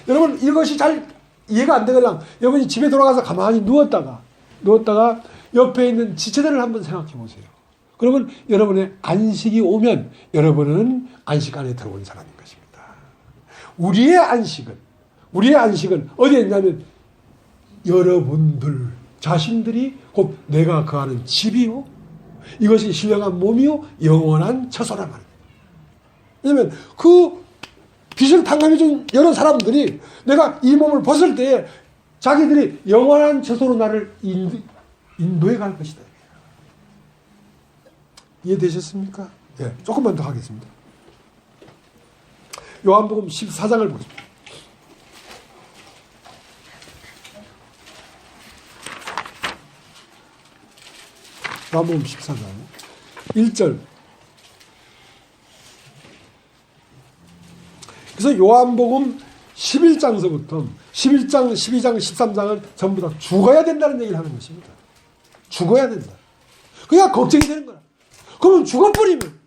여러분 이것이 잘 이해가 안 되걸랑 여러분이 집에 돌아가서 가만히 누웠다가 옆에 있는 지체들을 한번 생각해 보세요. 그러면 여러분의 안식이 오면 여러분은 안식 안에 들어온 사람인 것입니다. 우리의 안식은 어디에 있냐면 여러분들 자신들이 곧 내가 거하는 집이요, 이것이 신령한 몸이요 영원한 처소란 말입니다. 왜냐하면 그 빛을 탕감해준 여러 사람들이 내가 이 몸을 벗을 때에 자기들이 영원한 처소로 나를 인도해 갈 것이다. 이해되셨습니까? 네, 조금만 더 하겠습니다. 요한복음 14장을 보겠습니다. 요한복음 14장 1절. 그래서 요한복음 11장서부터 11장, 12장, 13장은 전부 다 죽어야 된다는 얘기를 하는 것입니다. 죽어야 된다. 그냥 걱정이 되는 거야. 그러면 죽어버리면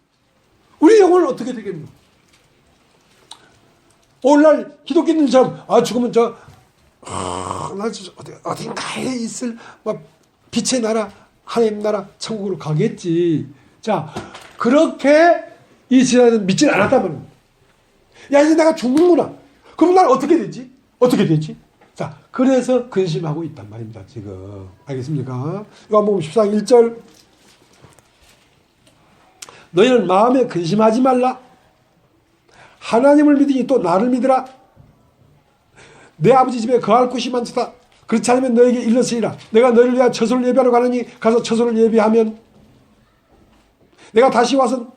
우리 영혼은 어떻게 되겠노? 오늘날 기독교인들처럼 죽으면 어딘가에 있을 빛의 나라, 하나님 나라, 천국으로 가겠지. 자, 그렇게 이 시대는 믿지는 않았단 말입니다. 야, 이제 내가 죽는구나. 그럼 난 어떻게 되지? 어떻게 되지? 자, 그래서 근심하고 있단 말입니다, 지금. 알겠습니까? 요한복음 14장 1절. 너희는 마음에 근심하지 말라. 하나님을 믿으니 또 나를 믿으라. 내 아버지 집에 거할 곳이 많다. 그렇지 않으면 너에게 일렀으리라. 내가 너희를 위하여 처소를 예비하러 가느니 가서 처소를 예비하면 내가 다시 와서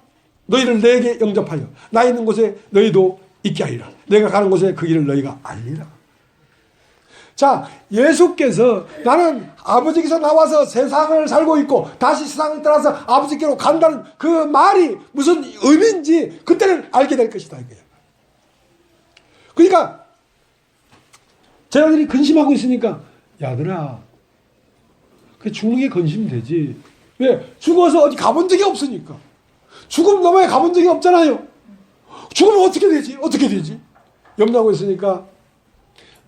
너희를 내게 영접하여 나 있는 곳에 너희도 있게 하리라. 내가 가는 곳에 그 길을 너희가 알리라. 자, 예수께서 나는 아버지께서 나와서 세상을 살고 있고 다시 세상을 떠나서 아버지께로 간다는 그 말이 무슨 의미인지 그때는 알게 될 것이다 이거예요. 그러니까 제자들이 근심하고 있으니까 야들아, 그 죽는 게 근심되지. 왜? 죽어서 어디 가본 적이 없으니까. 죽음 너머에 가본 적이 없잖아요. 죽으면 어떻게 되지? 어떻게 되지? 염려하고 있으니까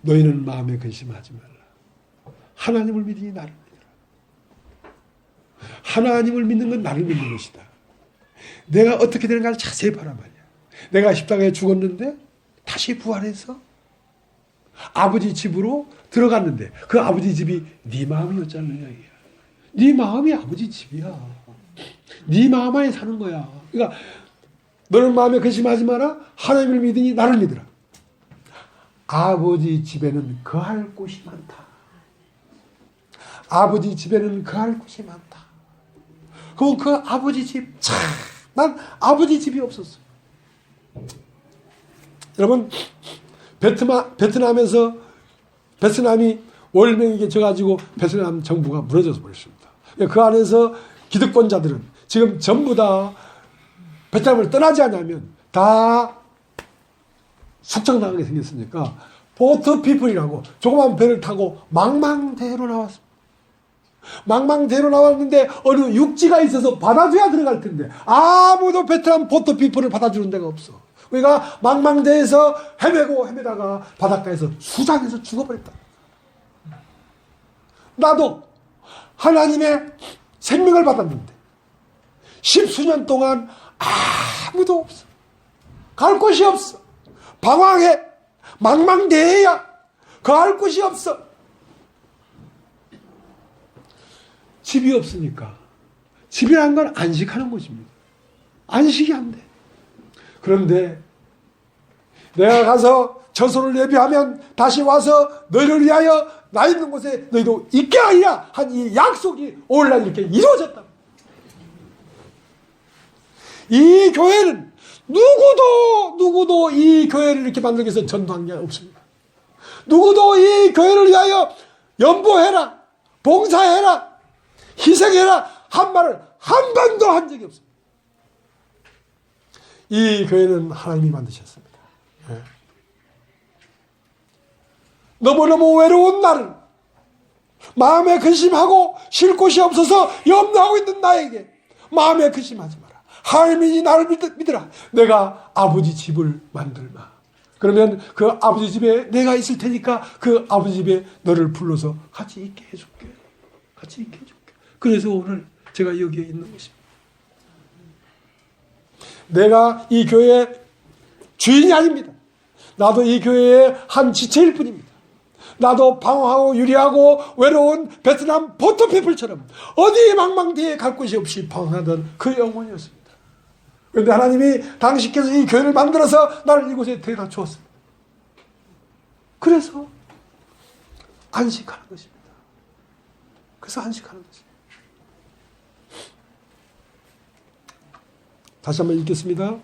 너희는 마음에 근심하지 말라. 하나님을 믿으니 나를 믿으라. 하나님을 믿는 건 나를 믿는 것이다. 내가 어떻게 되는가를 자세히 봐라 말이야. 내가 십자가에 죽었는데 다시 부활해서 아버지 집으로 들어갔는데 그 아버지 집이 네 마음이었잖아요. 네 마음이 아버지 집이야. 네 마음 안에 사는 거야. 그러니까 너는 마음에 근심하지 마라. 하나님을 믿으니 나를 믿으라. 아버지 집에는 거할 곳이 많다. 아버지 집에는 거할 곳이 많다. 그럼 그 아버지 집, 참, 난 아버지 집이 없었어요. 여러분, 베트남이 월명에게 져가지고 베트남 정부가 무너져서 버렸습니다. 그 안에서 기득권자들은 지금 전부 다 베트남을 떠나지 않으면 다 숙청당하게 생겼으니까 보트피플이라고 조그만 배를 타고 망망대해로 나왔습니다. 망망대해로 나왔는데 어느 육지가 있어서 받아줘야 들어갈 텐데 아무도 베트남 보트피플을 받아주는 데가 없어. 그러니까 망망대해에서 헤매다가 바닷가에서 수장해서 죽어버렸다. 나도 하나님의 생명을 받았는데 10수년 동안 아무도 없어. 갈 곳이 없어. 방황해. 망망대해야. 갈 곳이 없어. 집이 없으니까. 집이라는 건 안식하는 곳입니다. 안식이 안 돼. 그런데 내가 가서 처소를 예비하면 다시 와서 너희를 위하여 나 있는 곳에 너희도 있게 하리라 한 이 약속이 오늘날 이렇게 이루어졌다. 이 교회는 누구도 이 교회를 이렇게 만들기 위해서 전도한 게 없습니다. 누구도 이 교회를 위하여 연보해라, 봉사해라, 희생해라 한 말을 한 번도 한 적이 없습니다. 이 교회는 하나님이 만드셨습니다. 네. 너무너무 외로운 나를 마음에 근심하고 쉴 곳이 없어서 염려하고 있는 나에게 마음에 근심하지 마라. 하나님이 나를 믿으라. 내가 아버지 집을 만들마. 그러면 그 아버지 집에 내가 있을 테니까 그 아버지 집에 너를 불러서 같이 있게 해줄게. 같이 있게 해줄게. 그래서 오늘 제가 여기에 있는 것입니다. 내가 이 교회의 주인이 아닙니다. 나도 이 교회의 한 지체일 뿐입니다. 나도 방황하고 유리하고 외로운 베트남 보트피플처럼 어디 망망대해에 갈 곳이 없이 방황하던 그 영혼이었습니다. 그런데 하나님이 당신께서 이 교회를 만들어서 나를 이곳에 데려다 주었습니다. 그래서 안식하는 것입니다. 그래서 안식하는 것입니다. 다시 한번 읽겠습니다.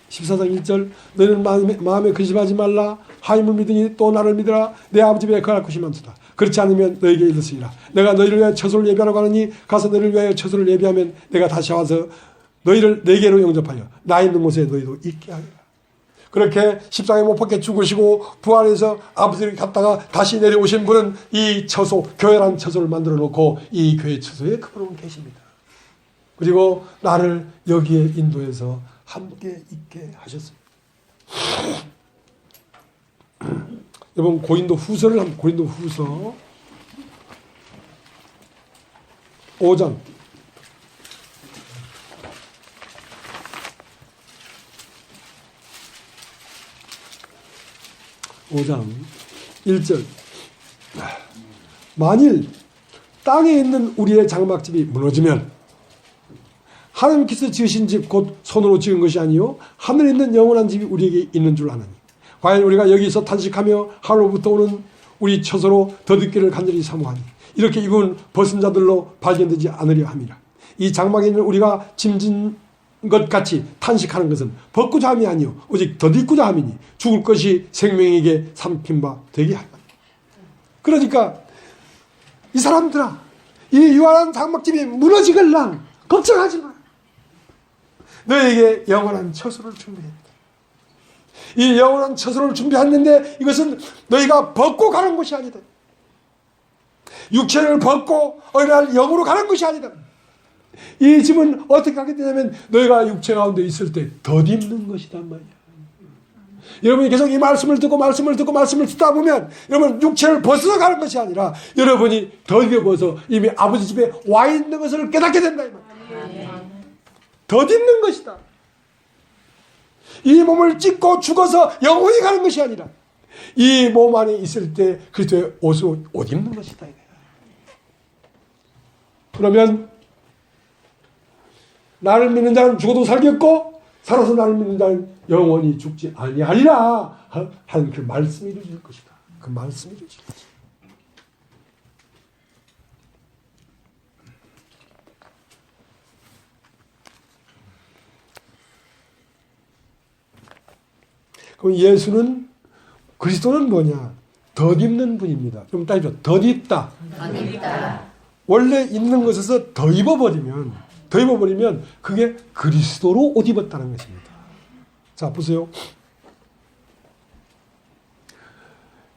14장 1절 너희는 마음에 근심하지 말라. 하나님을 믿으니 또 나를 믿으라. 내 아버지 집에 거할 곳이 많도다. 그렇지 않으면 너에게 이르시리라. 내가 너희를 위하여 처소를 예비하라고 하느니 가서 너희를 위하여 처소를 예비하면 내가 다시 와서 너희를 내게로 영접하여 나 있는 곳에 너희도 있게 하리라. 그렇게 십자가에 못 박혀 죽으시고 부활해서 아버지를 갔다가 다시 내려오신 분은 이 처소, 교회라는 처소를 만들어 놓고 이 교회 처소에 그분은 계십니다. 그리고 나를 여기에 인도해서 함께 있게 하셨습니다. 여러분 고린도 후서를 한번 고린도 후서 5장 1절 만일 땅에 있는 우리의 장막집이 무너지면 하나님께서 지으신 집 곧 손으로 지은 것이 아니요 하늘에 있는 영원한 집이 우리에게 있는 줄 아나니 과연 우리가 여기서 탄식하며 하루부터 오는 우리 처소로 더듬기를 간절히 사모하니 이렇게 입은 벗은 자들로 발견되지 않으려 함이라. 이 장막에 있는 우리가 짐진 것 같이 탄식하는 것은 벗고자 함이 아니요 오직 더듬고자 함이니 죽을 것이 생명에게 삼킨 바 되게 하라. 그러니까 이 사람들아 이 유한한 장막집이 무너지걸랑 걱정하지 마. 너에게 영원한 처소를 준비했다. 이 영원한 처소를 준비했는데 이것은 너희가 벗고 가는 것이 아니다. 육체를 벗고 어느 날 영으로 가는 것이 아니다. 이 집은 어떻게 하게 되냐면 너희가 육체 가운데 있을 때 덧입는 것이단 말이야. 여러분이 계속 이 말씀을 듣고 듣다 보면 여러분 육체를 벗어서 가는 것이 아니라 여러분이 덧입어서 이미 아버지 집에 와 있는 것을 깨닫게 된다 이 말이야. 덧입는 것이다. 이 몸을 찢고 죽어서 영혼이 가는 것이 아니라 이 몸 안에 있을 때 그리스도의 옷 입는 것이다. 그러면 나를 믿는 자는 죽어도 살겠고 살아서 나를 믿는 자는 영원히 죽지 아니하리라 하는 그 말씀이 이루어질 것이다. 그 말씀이 이루어질 것이다. 그럼 예수는 그리스도는 뭐냐? 덧입는 분입니다. 좀 따지죠. 덧입다. 원래 있는 것에서 더 입어버리면 그게 그리스도로 옷 입었다는 것입니다. 자, 보세요.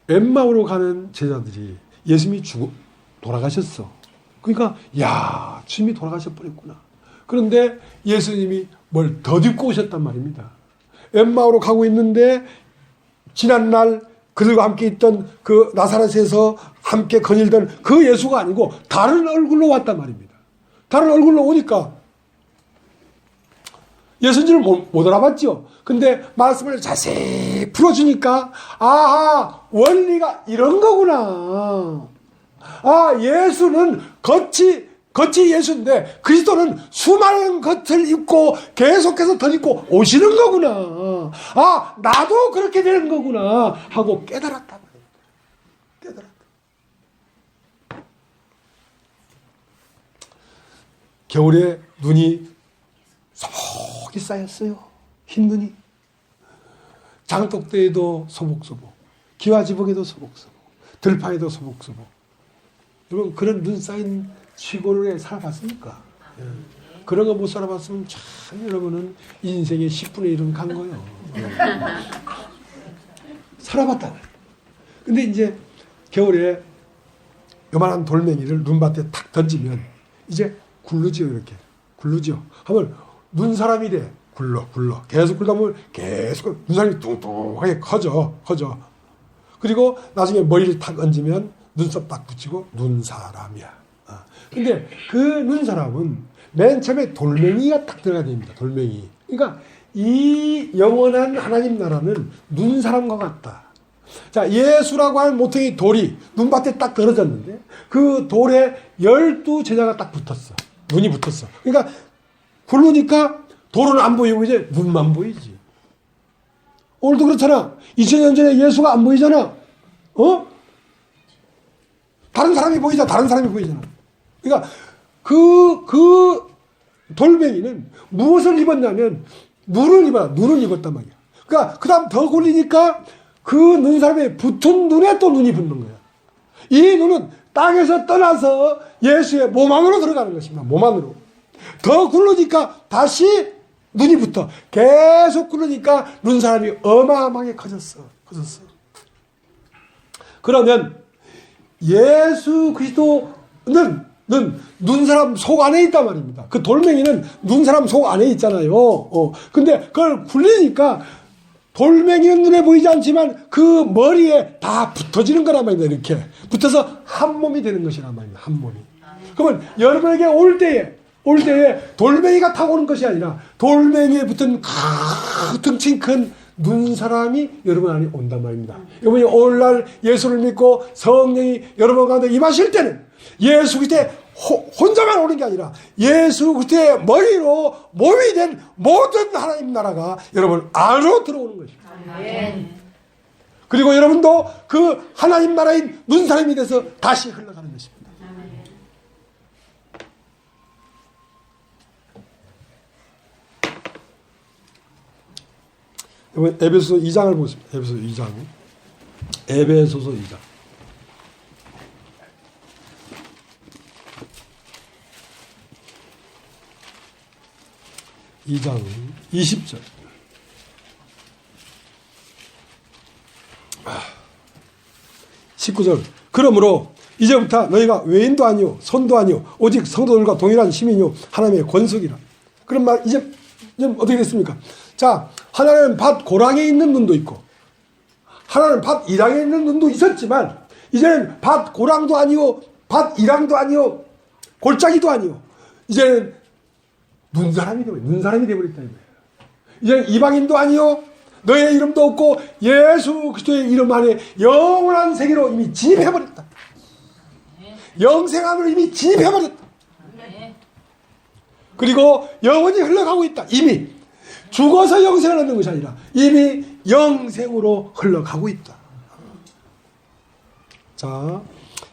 엠마오로 가는 제자들이 예수님이 돌아가셨어. 그러니까 야, 주님이 돌아가셔버렸구나. 그런데 예수님이 뭘 덧입고 오셨단 말입니다. 엠마오로 가고 있는데 지난날 그들과 함께 있던 그 나사렛에서 함께 거닐던 그 예수가 아니고 다른 얼굴로 왔단 말입니다. 다른 얼굴로 오니까 예수님을 못 알아봤죠. 근데 말씀을 자세히 풀어주니까 아하, 원리가 이런 거구나. 아, 예수는 겉이 예수인데 그리스도는 수많은 겉을 입고 계속해서 덧입고 오시는 거구나. 아, 나도 그렇게 되는 거구나 하고 깨달았다. 깨달았다. 겨울에 눈이 속이 쌓였어요. 흰 눈이. 장독대에도 소복소복, 기와지붕에도 소복소복, 들판에도 소복소복. 여러분 그런 눈 쌓인 시골에 살아봤습니까? 예. 그런 거 못 살아봤으면 참 여러분은 인생의 10분의 1은 간 거예요. 예. 살아봤다. 근데 이제 겨울에 요만한 돌멩이를 눈밭에 탁 던지면 이제 굴르지요. 이렇게 굴르지요. 하면 눈사람이 돼. 굴러 계속 굴다 보면 계속 눈사람이 뚱뚱하게 커져. 그리고 나중에 머리를 탁 얹으면 눈썹 딱 붙이고 눈사람이야. 근데 그 눈사람은 맨 처음에 돌멩이가 딱 들어가야 됩니다. 돌멩이. 그러니까 이 영원한 하나님 나라는 눈사람과 같다. 자, 예수라고 하는 모퉁이 돌이 눈밭에 딱 떨어졌는데 그 돌에 12제자가 딱 붙었어. 눈이 붙었어. 그러니까 굴르니까 돌은 안 보이고 이제 눈만 보이지. 오늘도 그렇잖아. 2000년 전에 예수가 안 보이잖아. 다른 사람이 보이잖아. 그러니까 그 돌멩이는 무엇을 입었냐면 눈을 입었단 말이야. 그러니까 그 다음 더 굴리니까 그 눈사람에 붙은 눈에 또 눈이 붙는 거야. 이 눈은 땅에서 떠나서 예수의 몸 안으로 들어가는 것입니다. 몸 안으로. 더 굴르니까 다시 눈이 붙어. 계속 굴르니까 눈사람이 어마어마하게 커졌어. 그러면 예수 그리스도는 눈사람 속 안에 있단 말입니다. 그 돌멩이는 눈사람 속 안에 있잖아요. 근데 그걸 굴리니까 돌멩이는 눈에 보이지 않지만 그 머리에 다 붙어지는 거란 말입니다. 이렇게 붙어서 한 몸이 되는 것이란 말입니다. 한 몸이. 그러면 여러분에게 올 때에 돌멩이가 타고 오는 것이 아니라 돌멩이에 붙은 등치 큰 눈사람이 여러분 안에 온단 말입니다. 여러분이 오늘날 예수를 믿고 성령이 여러분 가운데 임하실 때는 예수 그리스도의 혼자만 오는 게 아니라 예수 그리스도의 머리로 몸이 된 모든 하나님 나라가 여러분 안으로 들어오는 것입니다. 아멘. 그리고 여러분도 그 하나님 나라인 눈사람이 돼서 다시 흘러가는 것입니다. 여러분 에베소서 2장을 보겠습니다. 에베소서 2장. 2장 20절. 19절. 그러므로 이제부터 너희가 외인도 아니요 손도 아니요 오직 성도들과 동일한 시민이요 하나님의 권속이라. 그런 말 이제 어떻게 됐습니까? 자, 하나는 밭 고랑에 있는 눈도 있고 하나는 밭 이랑에 있는 눈도 있었지만 이제는 밭 고랑도 아니요 밭 이랑도 아니요 골짜기도 아니요 이제는 눈사람이 되어버렸다. 이제는 이방인도 아니요 너의 이름도 없고 예수 그리스도의 이름 안에 영원한 세계로 이미 진입해버렸다. 영생함으로 이미 진입해버렸다. 그리고 영원히 흘러가고 있다. 이미 죽어서 영생을 얻는 것이 아니라 이미 영생으로 흘러가고 있다. 자,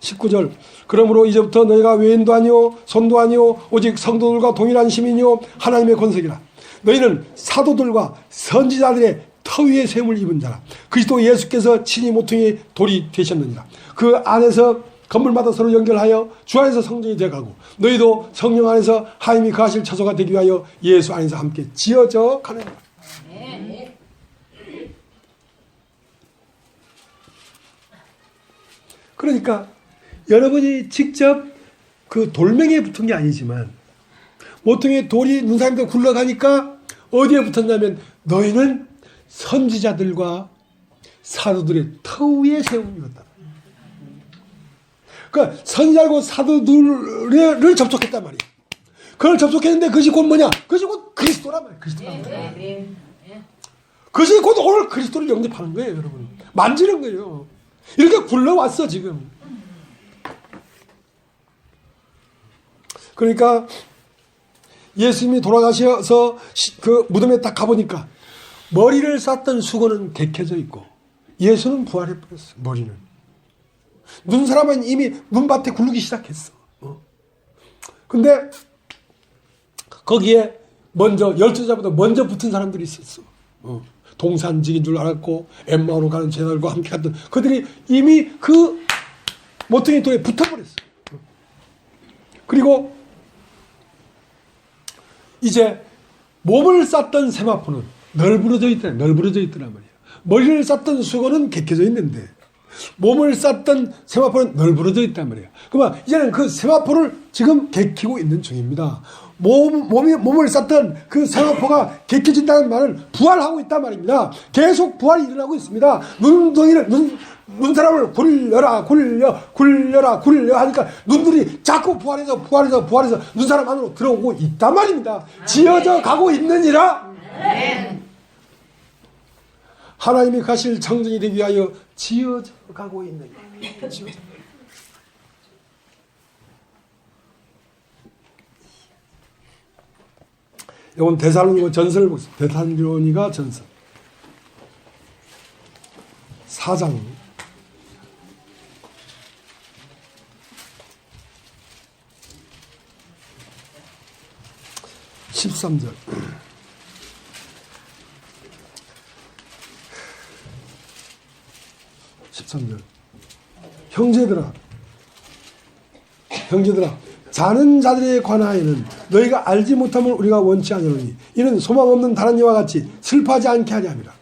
19절. 그러므로 이제부터 너희가 외인도 아니요 손도 아니요 오직 성도들과 동일한 시민이요 하나님의 권속이라. 너희는 사도들과 선지자들의 터 위에 세움을 입은 자라. 그리스도 예수께서 친히 모퉁이 돌이 되셨느니라. 그 안에서 건물마다 서로 연결하여 주 안에서 성전이 되어가고 너희도 성령 안에서 하나님이 거하실 처소가 되기 위하여 예수 안에서 함께 지어져 가느니라. 그러니까 여러분이 직접 그 돌멩이에 붙은 게 아니지만 모퉁이 돌이 눈 사람들 굴러가니까 어디에 붙었냐면 너희는 선지자들과 사도들의 터 위에 세운 것이다. 그러니까 선지자고 사도들을 접촉했단 말이에요. 그걸 접촉했는데 그것이 곧 뭐냐? 그것이 곧 그리스도란 말이에요. 그리스도란 말이에요. 그것이 곧 오늘 그리스도를 영접하는 거예요, 여러분. 만지는 거예요. 이렇게 굴러왔어 지금. 그러니까 예수님이 돌아가셔서 그 무덤에 딱 가보니까 머리를 쌌던 수건은 개켜져 있고 예수는 부활해버렸어. 머리는. 눈사람은 이미 눈밭에 굴르기 시작했어. 근데 거기에 먼저 12자보다 먼저 붙은 사람들이 있었어. 동산직인 줄 알았고 엠마오로 가는 제자들과 함께 갔던 그들이 이미 그 모퉁이 돌에 붙어버렸어. 그리고 이제 몸을 쌌던 세마포는 널브러져 있더란 말이에요. 머리를 쌌던 수건은 개켜져 있는데 몸을 쌌던 세마포는 널브러져 있단 말이에요. 그러면 이제는 그 세마포를 지금 개키고 있는 중입니다. 몸을 쌌던 그 세마포가 개켜진다는 말은 부활하고 있단 말입니다. 계속 부활이 일어나고 있습니다. 눈사람을 굴려라 하니까 눈들이 자꾸 부활해서 눈사람 안으로 들어오고 있단 말입니다. 지어져 가고 있느니라. 하나님이 가실 청정이 되기 위하여 지어져 가고 있느니라. 이건 데살로니가 전서를 보겠습니다. 데살로니가 전서 4장 13절. 형제들아 자는 자들에 관하여는 너희가 알지 못함을 우리가 원치 아니하노니 이는 소망 없는 다른 이와 같이 슬퍼하지 않게 하려 함이라.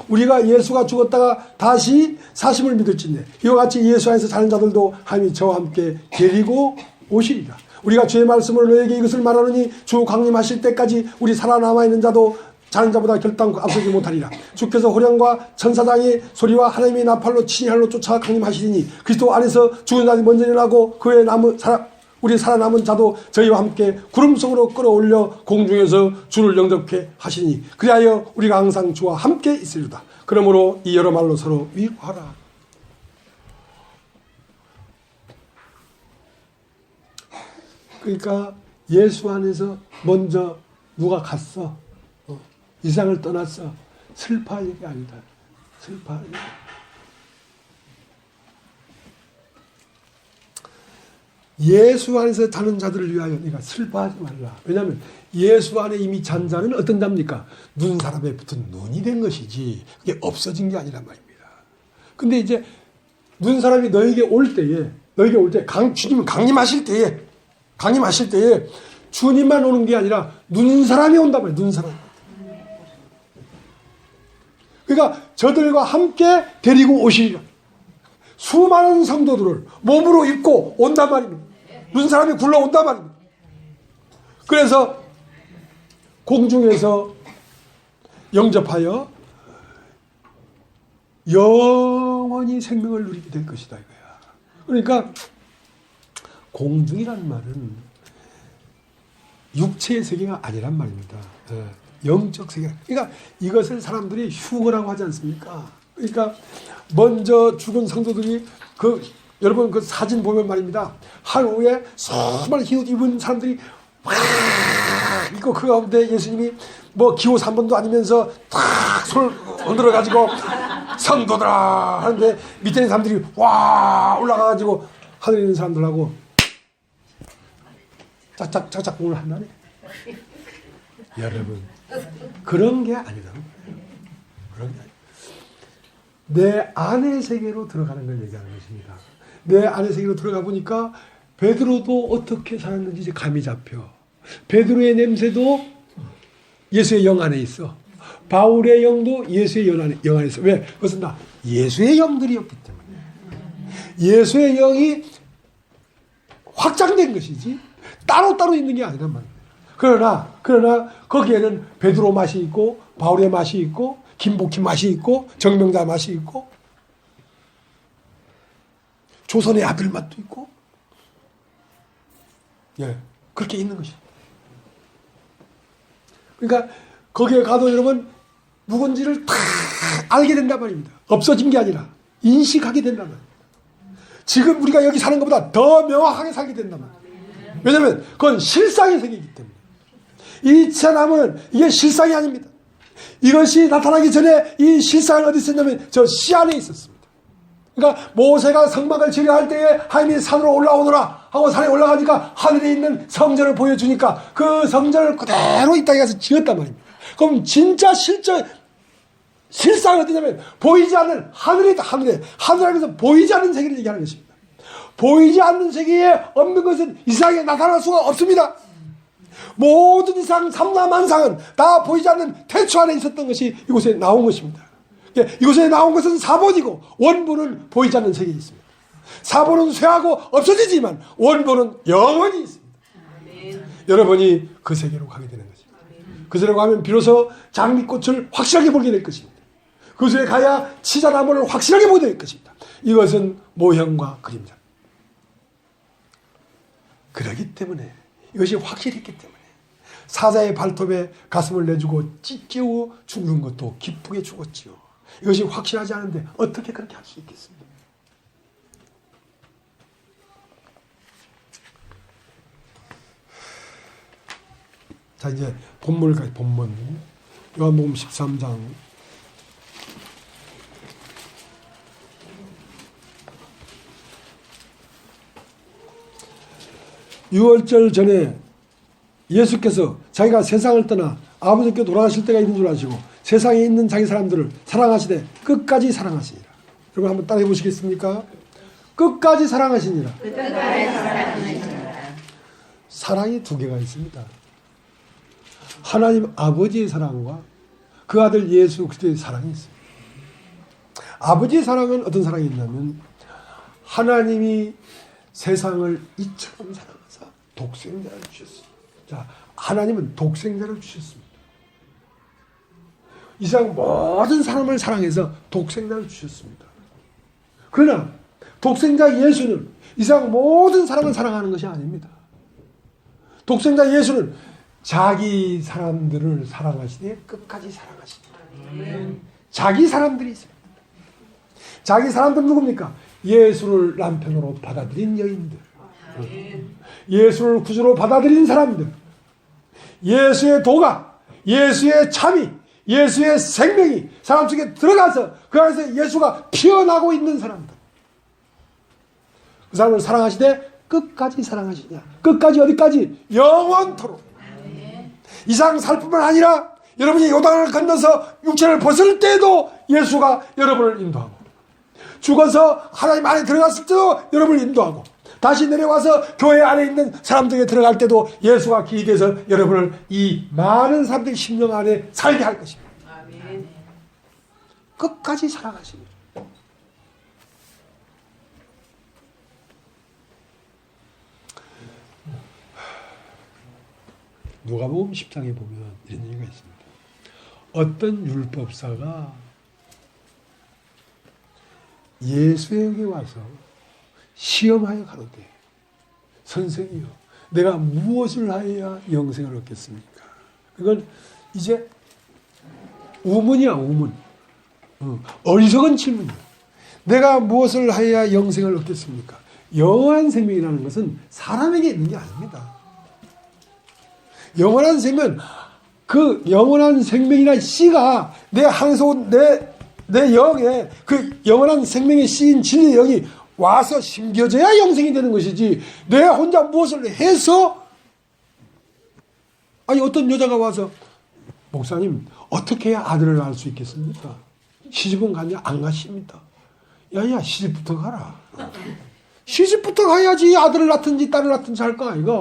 우리가 예수가 죽었다가 다시 사심을 믿을진대 이와 같이 예수 안에서 자는 자들도 하나님이 저와 함께 데리고 오시리라. 우리가 주의 말씀으로 너희에게 이것을 말하노니 주 강림하실 때까지 우리 살아남아 있는 자도 자는 자보다 결단코 앞서지 못하리라. 주께서 호령과 천사장의 소리와 하나님의 나팔로 친히 하늘로 쫓아 강림하시리니 그리스도 안에서 죽은 자들이 먼저 일어나고 그의 우리 살아남은 자도 저희와 함께 구름 속으로 끌어올려 공중에서 주를 영접케 하시니 그리하여 우리가 항상 주와 함께 있으리로다. 그러므로 이 여러 말로 서로 위로하라. 그러니까 예수 안에서 먼저 누가 갔어. 이 세상을 떠났어. 슬퍼할 일이 아니다. 슬퍼할 일. 예수 안에서 자는 자들을 위하여 네가 슬퍼하지 말라. 왜냐하면 예수 안에 이미 잔 자는 어떤 자입니까? 눈 사람에 붙은 눈이 된 것이지 그게 없어진 게 아니란 말입니다. 근데 이제 눈 사람이 너에게 올 때에 주님은 강림하실 때에 주님만 오는 게 아니라 눈 사람이 온단 말이에요. 눈 사람. 그러니까 저들과 함께 데리고 오시리라. 수많은 성도들을 몸으로 입고 온단 말입니다. 눈사람이 굴러온단 말입니다. 그래서 공중에서 영접하여 영원히 생명을 누리게 될 것이다 이거야. 그러니까 공중이라는 말은 육체의 세계가 아니란 말입니다. 영적 세계. 그러니까 이것을 사람들이 휴거라고 하지 않습니까? 그러니까 먼저 죽은 성도들이 여러분 그 사진 보면 말입니다. 하루에 수많은 흰옷 입은 사람들이 막 있고 그 가운데 예수님이 뭐 기호사 한 번도 아니면서 탁 손을 흔들어 가지고 성도들아 하는데 밑에 있는 사람들이 와 올라가 가지고 하늘에 있는 사람들하고 짝짝 공을 한다네. 여러분 그런 게 아니라는 거예요. 그런 게 아니에요. 내 안의 세계로 들어가는 걸 얘기하는 것입니다. 내 안의 세계로 들어가 보니까 베드로도 어떻게 살았는지 이제 감이 잡혀. 베드로의 냄새도 예수의 영 안에 있어. 바울의 영도 예수의 영 안에 있어. 왜? 그것은 다 예수의 영들이었기 때문에. 예수의 영이 확장된 것이지 따로따로 있는 게 아니란 말이에요. 그러나 거기에는 베드로 맛이 있고 바울의 맛이 있고 김복희 맛이 있고 정명자 맛이 있고 조선의 아들 맛도 있고 예 그렇게 있는 것이죠. 그러니까 거기에 가도 여러분 누군지를 다 알게 된단 말입니다. 없어진 게 아니라 인식하게 된단 말입니다. 지금 우리가 여기 사는 것보다 더 명확하게 살게 된단 말입니다. 왜냐하면 그건 실상의 세계이기 때문에. 이 천함은 이게 실상이 아닙니다. 이것이 나타나기 전에 이 실상은 어디 있었냐면 저 씨 안에 있었습니다. 그러니까 모세가 성막을 지려할 때에 하나님이 산으로 올라오너라 하고 산에 올라가니까 하늘에 있는 성전을 보여주니까 그 성전을 그대로 이 땅에 가서 지었단 말입니다. 그럼 진짜 실상은 어디냐면 보이지 않는 하늘에 있다. 하늘에서 보이지 않는 세계를 얘기하는 것입니다. 보이지 않는 세계에 없는 것은 이 세상에 나타날 수가 없습니다. 모든 이상 삼라만상은 다 보이지 않는 태초 안에 있었던 것이 이곳에 나온 것입니다. 이곳에 나온 것은 사본이고 원본은 보이지 않는 세계에 있습니다. 사본은 쇠하고 없어지지만 원본은 영원히 있습니다. 여러분이 그 세계로 가게 되는 것입니다. 그 세계로 가면 비로소 장미꽃을 확실하게 보게 될 것입니다. 그곳에 가야 치자나무를 확실하게 보게 될 것입니다. 이것은 모형과 그림자. 그러기 때문에 이것이 확실했기 때문에 사자의 발톱에 가슴을 내주고 찢기고 죽는 것도 기쁘게 죽었지요. 이것이 확실하지 않은데 어떻게 그렇게 할 수 있겠습니까? 자 이제 본문 요한복음 13장 유월절 전에 예수께서 자기가 세상을 떠나 아버지께 돌아가실 때가 있는 줄 아시고 세상에 있는 자기 사람들을 사랑하시되 끝까지 사랑하시니라. 여러분 한번 따라해 보시겠습니까? 끝까지 사랑하시니라. 사랑이 두 개가 있습니다. 하나님 아버지의 사랑과 그 아들 예수 그리스도의 사랑이 있습니다. 아버지의 사랑은 어떤 사랑이 있냐면 하나님이 세상을 이처럼 사랑하사 독생자를 주셨습니다. 자, 하나님은 독생자를 주셨습니다. 이 세상 모든 사람을 사랑해서 독생자를 주셨습니다. 그러나 독생자 예수는 이 세상 모든 사람을 사랑하는 것이 아닙니다. 독생자 예수는 자기 사람들을 사랑하시되 끝까지 사랑하십니다. 자기 사람들이 있습니다. 자기 사람들은 누굽니까? 예수를 남편으로 받아들인 여인들, 예수를 구주로 받아들인 사람들, 예수의 도가, 예수의 참이, 예수의 생명이 사람 속에 들어가서 그 안에서 예수가 피어나고 있는 사람들, 그 사람을 사랑하시되 끝까지 사랑하시냐. 끝까지 어디까지? 영원토록. 이 세상 살 뿐만 아니라 여러분이 요단을 건너서 육체를 벗을 때도 예수가 여러분을 인도하고, 죽어서 하나님 안에 들어갔을 때도 여러분을 인도하고, 다시 내려와서 교회 안에 있는 사람들에게 들어갈 때도 예수가 기대서 여러분을 이 많은 사람들의 심령 안에 살게 할 것입니다. 아멘. 끝까지 사랑하십니다. 누가복음 10장에 보면 이런 얘기가 있습니다. 어떤 율법사가 예수에게 와서 시험하여 가로되 선생이여 내가 무엇을 하여야 영생을 얻겠습니까? 그건 이제 우문이야, 우문. 어리석은 질문이야. 내가 무엇을 하여야 영생을 얻겠습니까? 영원한 생명이라는 것은 사람에게 있는 게 아닙니다. 영원한 생명은 그 영원한 생명이라는 씨가 내 항소 내 영에 그 영원한 생명의 씨인 진리의 영이 와서 심겨져야 영생이 되는 것이지, 내가 혼자 무엇을 해서, 아니 어떤 여자가 와서 목사님 어떻게 해야 아들을 낳을 수 있겠습니까? 시집은 가냐? 안 가십니다. 야야 시집부터 가라. 시집부터 가야지 아들을 낳든지 딸을 낳든지 할 거 아이가.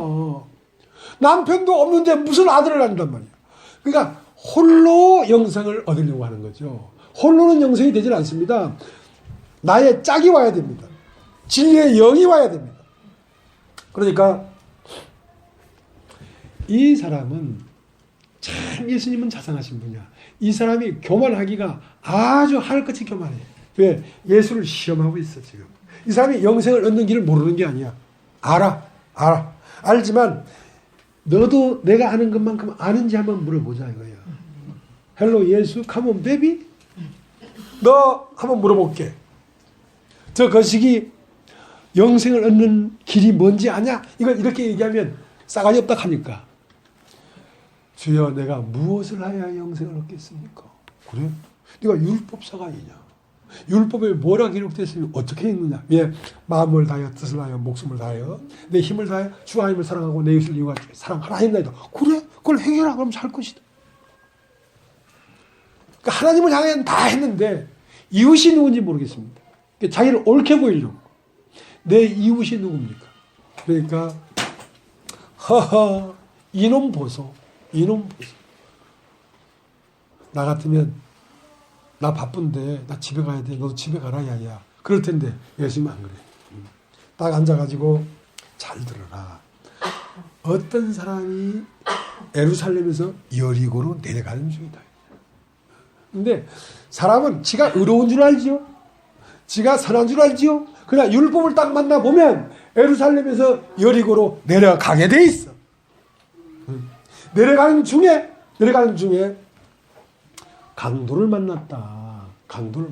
남편도 없는데 무슨 아들을 낳는단 말이야. 그러니까 홀로 영생을 얻으려고 하는 거죠. 홀로는 영생이 되질 않습니다. 나의 짝이 와야 됩니다. 진리의 영이 와야 됩니다. 그러니까 이 사람은 참 예수님은 자상하신 분이야. 이 사람이 교만하기가 아주 하늘같이 교만해. 왜? 예수를 시험하고 있어 지금. 이 사람이 영생을 얻는 길을 모르는 게 아니야. 알아. 알지만 너도 내가 아는 것만큼 아는지 한번 물어보자 이거야. 헬로 예수, 컴온 베비. 너 한번 물어볼게. 저 거시기 영생을 얻는 길이 뭔지 아냐? 이걸 이렇게 얘기하면 싸가지 없다 하니까. 주여 내가 무엇을 하여야 영생을 얻겠습니까? 그래? 네가 율법사가 아니냐? 율법에 뭐라 기록됐으면 어떻게 읽느냐? 예, 마음을 다하여 뜻을 다하여 목숨을 다하여 내 힘을 다하여 주 하나님을 사랑하고 내 이웃을 이웃과 사랑하라 했나이다. 그래? 그걸 행해라. 그럼 살 것이다. 그러니까 하나님을 향해 다 했는데 이웃이 누군지 모르겠습니다. 그러니까 자기를 옳게 보이려고. 내 이웃이 누굽니까? 그러니까 허허 이놈 보소. 나 같으면 나 바쁜데 나 집에 가야 돼. 너도 집에 가라 야야. 그럴 텐데 예수님 안 그래. 딱 앉아가지고 잘 들어라. 어떤 사람이 예루살렘에서 여리고로 내려가는 중이다. 근데 사람은 지가 의로운 줄 알지요. 지가 선한 줄 알지요. 그러나 율법을 딱 만나보면 예루살렘에서 여리고로 내려가게 돼 있어. 내려가는 중에 강도를 만났다. 강도를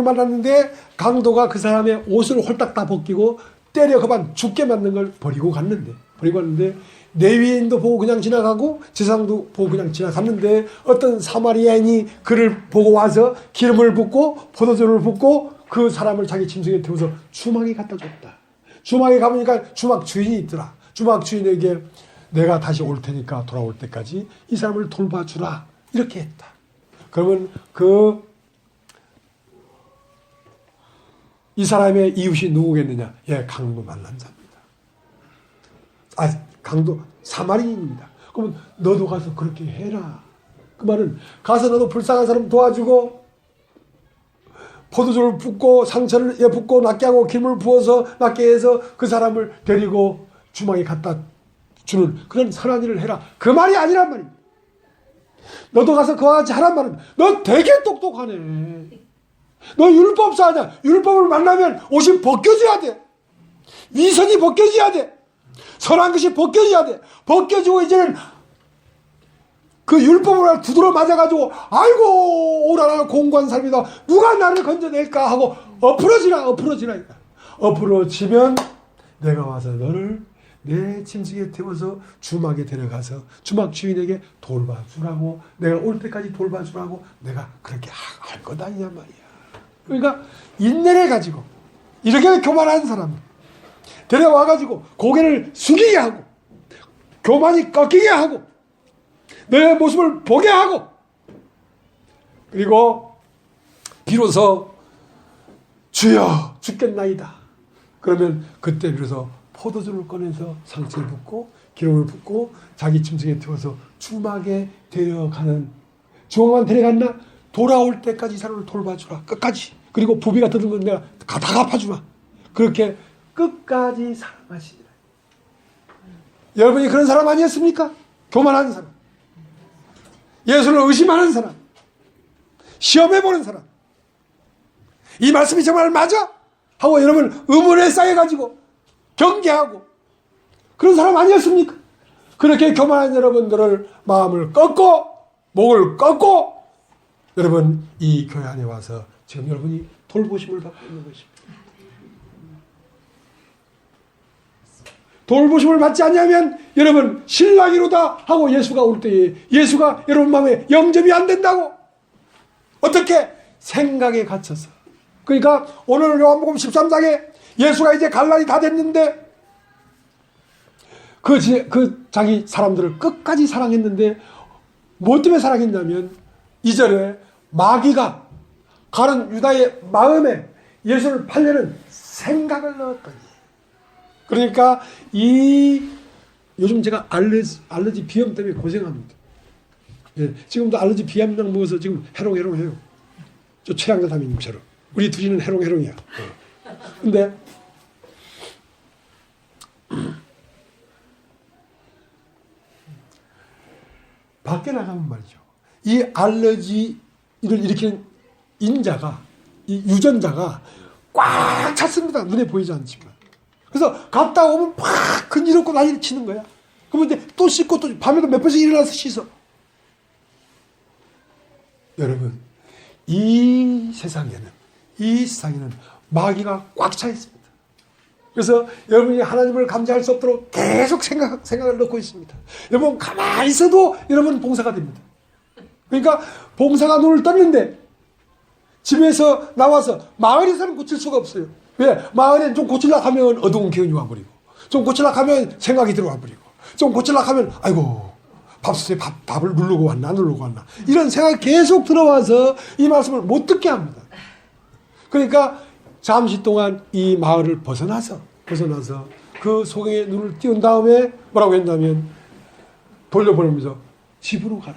만났는데 강도가 그 사람의 옷을 홀딱 다 벗기고 때려 그만 죽게 맞는 걸 버리고 갔는데 레위인도 보고 그냥 지나가고 제사장도 보고 그냥 지나갔는데 어떤 사마리아인이 그를 보고 와서 기름을 붓고 포도주를 붓고 그 사람을 자기 짐승에 태워서 주막에 갖다 줬다. 주막에 가보니까 주막 주인이 있더라. 주막 주인에게 내가 다시 올 테니까 돌아올 때까지 이 사람을 돌봐주라. 이렇게 했다. 그러면 이 사람의 이웃이 누구겠느냐? 예, 강도 만난 자입니다. 강도 사마리아인입니다. 그러면 너도 가서 그렇게 해라. 그 말은 가서 너도 불쌍한 사람 도와주고 포도주를 붓고 상처를 붓고 낫게 하고 기름을 부어서 낫게 해서 그 사람을 데리고 주막에 갖다 주는 그런 선한 일을 해라. 그 말이 아니란 말입니다. 너도 가서 그와 같이 하란 말은 너 되게 똑똑하네. 너 율법사냐? 율법을 만나면 옷이 벗겨져야 돼. 위선이 벗겨져야 돼. 선한 것이 벗겨져야 돼. 벗겨지고 이제는 그 율법을 두드러 맞아가지고 아이고 오라라 공고한 삶이다. 누가 나를 건져낼까 하고 엎으러지라. 엎으러지면 내가 와서 너를 내 짐승에 태워서 주막에 데려가서 주막 주인에게 돌봐주라고, 내가 올 때까지 돌봐주라고 내가 그렇게 할 거다 이 말이야. 그러니까 인내를 가지고 이렇게 교만한 사람 데려와가지고 고개를 숙이게 하고 교만이 꺾이게 하고 내 모습을 보게 하고 그리고 비로소 주여 죽겠나이다. 그러면 그때 비로소 포도주를 꺼내서 상처를 붓고 기름을 붓고 자기 짐승에 태워서 주막에 데려가는, 주막만 데려갔나? 돌아올 때까지 이 사람을 돌봐주라. 끝까지. 그리고 부비 같은 건 내가 다 갚아주마. 그렇게 끝까지 사랑하시니라. 여러분이 그런 사람 아니었습니까? 교만한 사람, 예수를 의심하는 사람, 시험해보는 사람. 이 말씀이 정말 맞아? 하고 여러분 의문에 쌓여가지고 경계하고 그런 사람 아니었습니까? 그렇게 교만한 여러분들을 마음을 꺾고 목을 꺾고 여러분 이 교회 안에 와서 지금 여러분이 돌보심을 받고 있는 것입니다. 돌보심을 받지 않냐면 여러분 신랑이로다 하고 예수가 올 때에 예수가 여러분 마음에 영접이 안 된다고. 어떻게? 생각에 갇혀서. 그러니까 오늘 요한복음 13장에 예수가 이제 갈 날이 다 됐는데 그 자기 사람들을 끝까지 사랑했는데 뭐 때문에 사랑했냐면 2절에 마귀가 가는 유다의 마음에 예수를 팔려는 생각을 넣었더니. 그러니까 요즘 제가 알러지 비염 때문에 고생합니다. 예, 지금도 알러지 비염약 먹어서 지금 해롱해롱해요. 저 최양자 담임님처럼. 우리 둘이는 해롱해롱이야. 근데 밖에 나가면 말이죠. 이 알러지를 일으키는 인자가, 이 유전자가 꽉 찼습니다. 눈에 보이지 않지만. 그래서 갔다 오면 팍 근지럽고 난리를 치는 거야. 그러면 이제 또 씻고 또 밤에도 몇 번씩 일어나서 씻어. 여러분, 이 세상에는 마귀가 꽉 차 있습니다. 그래서 여러분이 하나님을 감지할 수 없도록 계속 생각을 넣고 있습니다. 여러분 가만히 있어도 여러분 봉사가 됩니다. 그러니까 봉사가 눈을 떴는데 집에서 나와서 마을에서는 고칠 수가 없어요. 왜? 마을엔 좀 고치려고 하면 어두운 기운이 와버리고 좀 고치려고 하면 생각이 들어와 버리고 좀 고치려고 하면 아이고 밥솥에 밥을 누르고 왔나 안 누르고 왔나 이런 생각이 계속 들어와서 이 말씀을 못 듣게 합니다. 그러니까 잠시 동안 이 마을을 벗어나서 그 속에 눈을 띄운 다음에 뭐라고 했냐면 돌려보내면서 집으로 가라.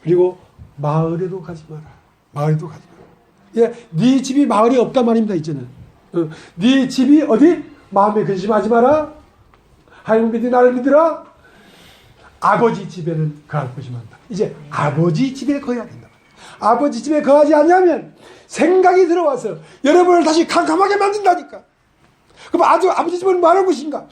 그리고 마을에도 가지 마라. 마을에도 가지 마라. 예, 네 집이 마을이 없단 말입니다. 이제는 네 집이 어디? 마음에 근심하지 마라. 하나님 믿으 나를 믿으라. 아버지 집에는 거할 것이 많다. 이제 아버지 집에 거해야 된다. 아버지 집에 거하지 않냐면 생각이 들어와서 여러분을 다시 캄캄하게 만든다니까. 그럼 아버지 집은 뭐 하는 것인가?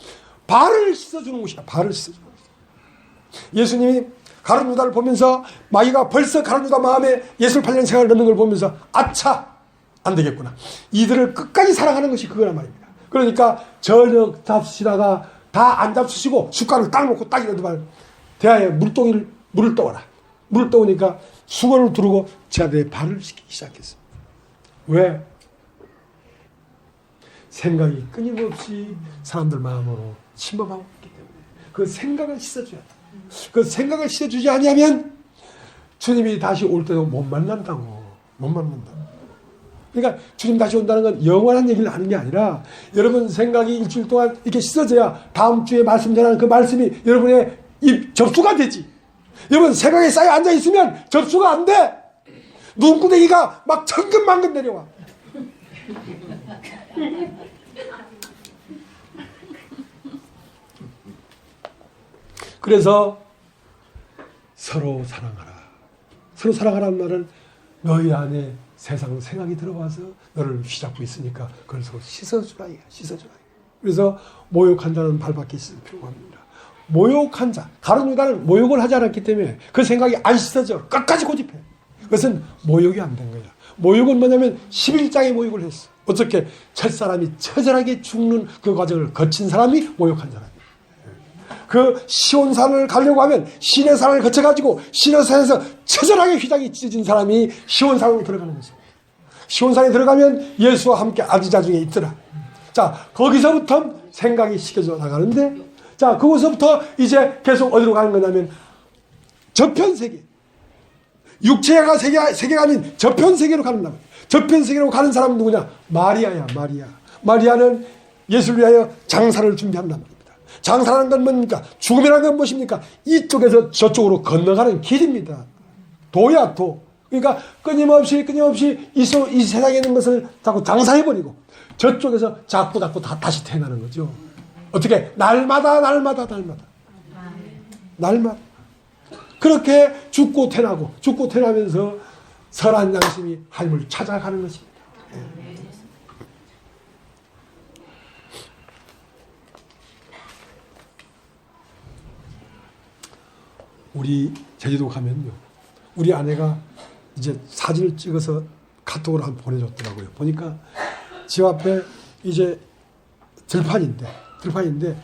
발을 씻어주는 것이야. 발을 씻어주는 것이야. 예수님이 가룟 유다를 보면서 마귀가 벌써 가룟 유다 마음에 예수를 팔려는 생각을 넣는 걸 보면서 아차 안 되겠구나. 이들을 끝까지 사랑하는 것이 그거란 말입니다. 그러니까 저녁 잡수시다가 다 안 잡수시고 숟가락을 딱 놓고 딱 이러더니 말 대야에 물을 떠와라. 물을 떠오니까 수건을 두르고 제 아들의 발을 씻기 시작했습니다. 왜? 생각이 끊임없이 사람들 마음으로 침범하고 있기 때문에 그 생각을 씻어줘야 돼. 그 생각을 씻어주지 않으면 주님이 다시 올 때도 못 만난다고. 못 만난다고. 그러니까 주님 다시 온다는 건 영원한 얘기를 하는 게 아니라 여러분 생각이 일주일 동안 이렇게 씻어져야 다음 주에 말씀 전하는 그 말씀이 여러분의 입 접수가 되지. 여러분 생각에 쌓여 앉아있으면 접수가 안 돼. 눈구덩이가 막 천근만근 내려와. 그래서 서로 사랑하라. 서로 사랑하라는 말은 너희 안에 세상 생각이 들어와서 너를 휘잡고 있으니까 그걸 서로 씻어주라. 씻어주라. 그래서 모욕한 자는 발밖에 씻을 필요가 없습니다. 모욕한 자, 가룟 유다는 모욕을 하지 않았기 때문에 그 생각이 안 씻어져. 끝까지 고집해. 그것은 모욕이 안 된 거야. 모욕은 뭐냐면 11장에 모욕을 했어. 어떻게 첫사람이 처절하게 죽는 그 과정을 거친 사람이 모욕한 사람이에요. 그 시온산을 가려고 하면 시내산을 거쳐가지고 시내산에서 처절하게 휘장이 찢어진 사람이 시온산으로 들어가는 거죠. 시온산에 들어가면 예수와 함께 아주자중에 있더라. 자, 거기서부터 생각이 시켜져 나가는데, 자, 그곳서부터 이제 계속 어디로 가는 거냐면 저편세계, 육체가 세계가 아닌 저편세계로 가는 거야. 저편세계로 가는 사람은 누구냐? 마리아야. 마리아는 예수를 위하여 장사를 준비한단 말입니다. 장사라는 건 뭡니까? 죽음이라는 건 무엇입니까? 이쪽에서 저쪽으로 건너가는 길입니다. 도야, 도. 그러니까 끊임없이 이 세상에 있는 것을 자꾸 장사해버리고 저쪽에서 자꾸 다시 태어나는 거죠. 어떻게? 날마다. 그렇게 죽고 태어나면서 선한 양심이 하나님을 찾아가는 것입니다. 우리 제주도 가면요, 우리 아내가 이제 사진을 찍어서 카톡으로 한 번 보내줬더라고요. 보니까 집 앞에 이제 들판인데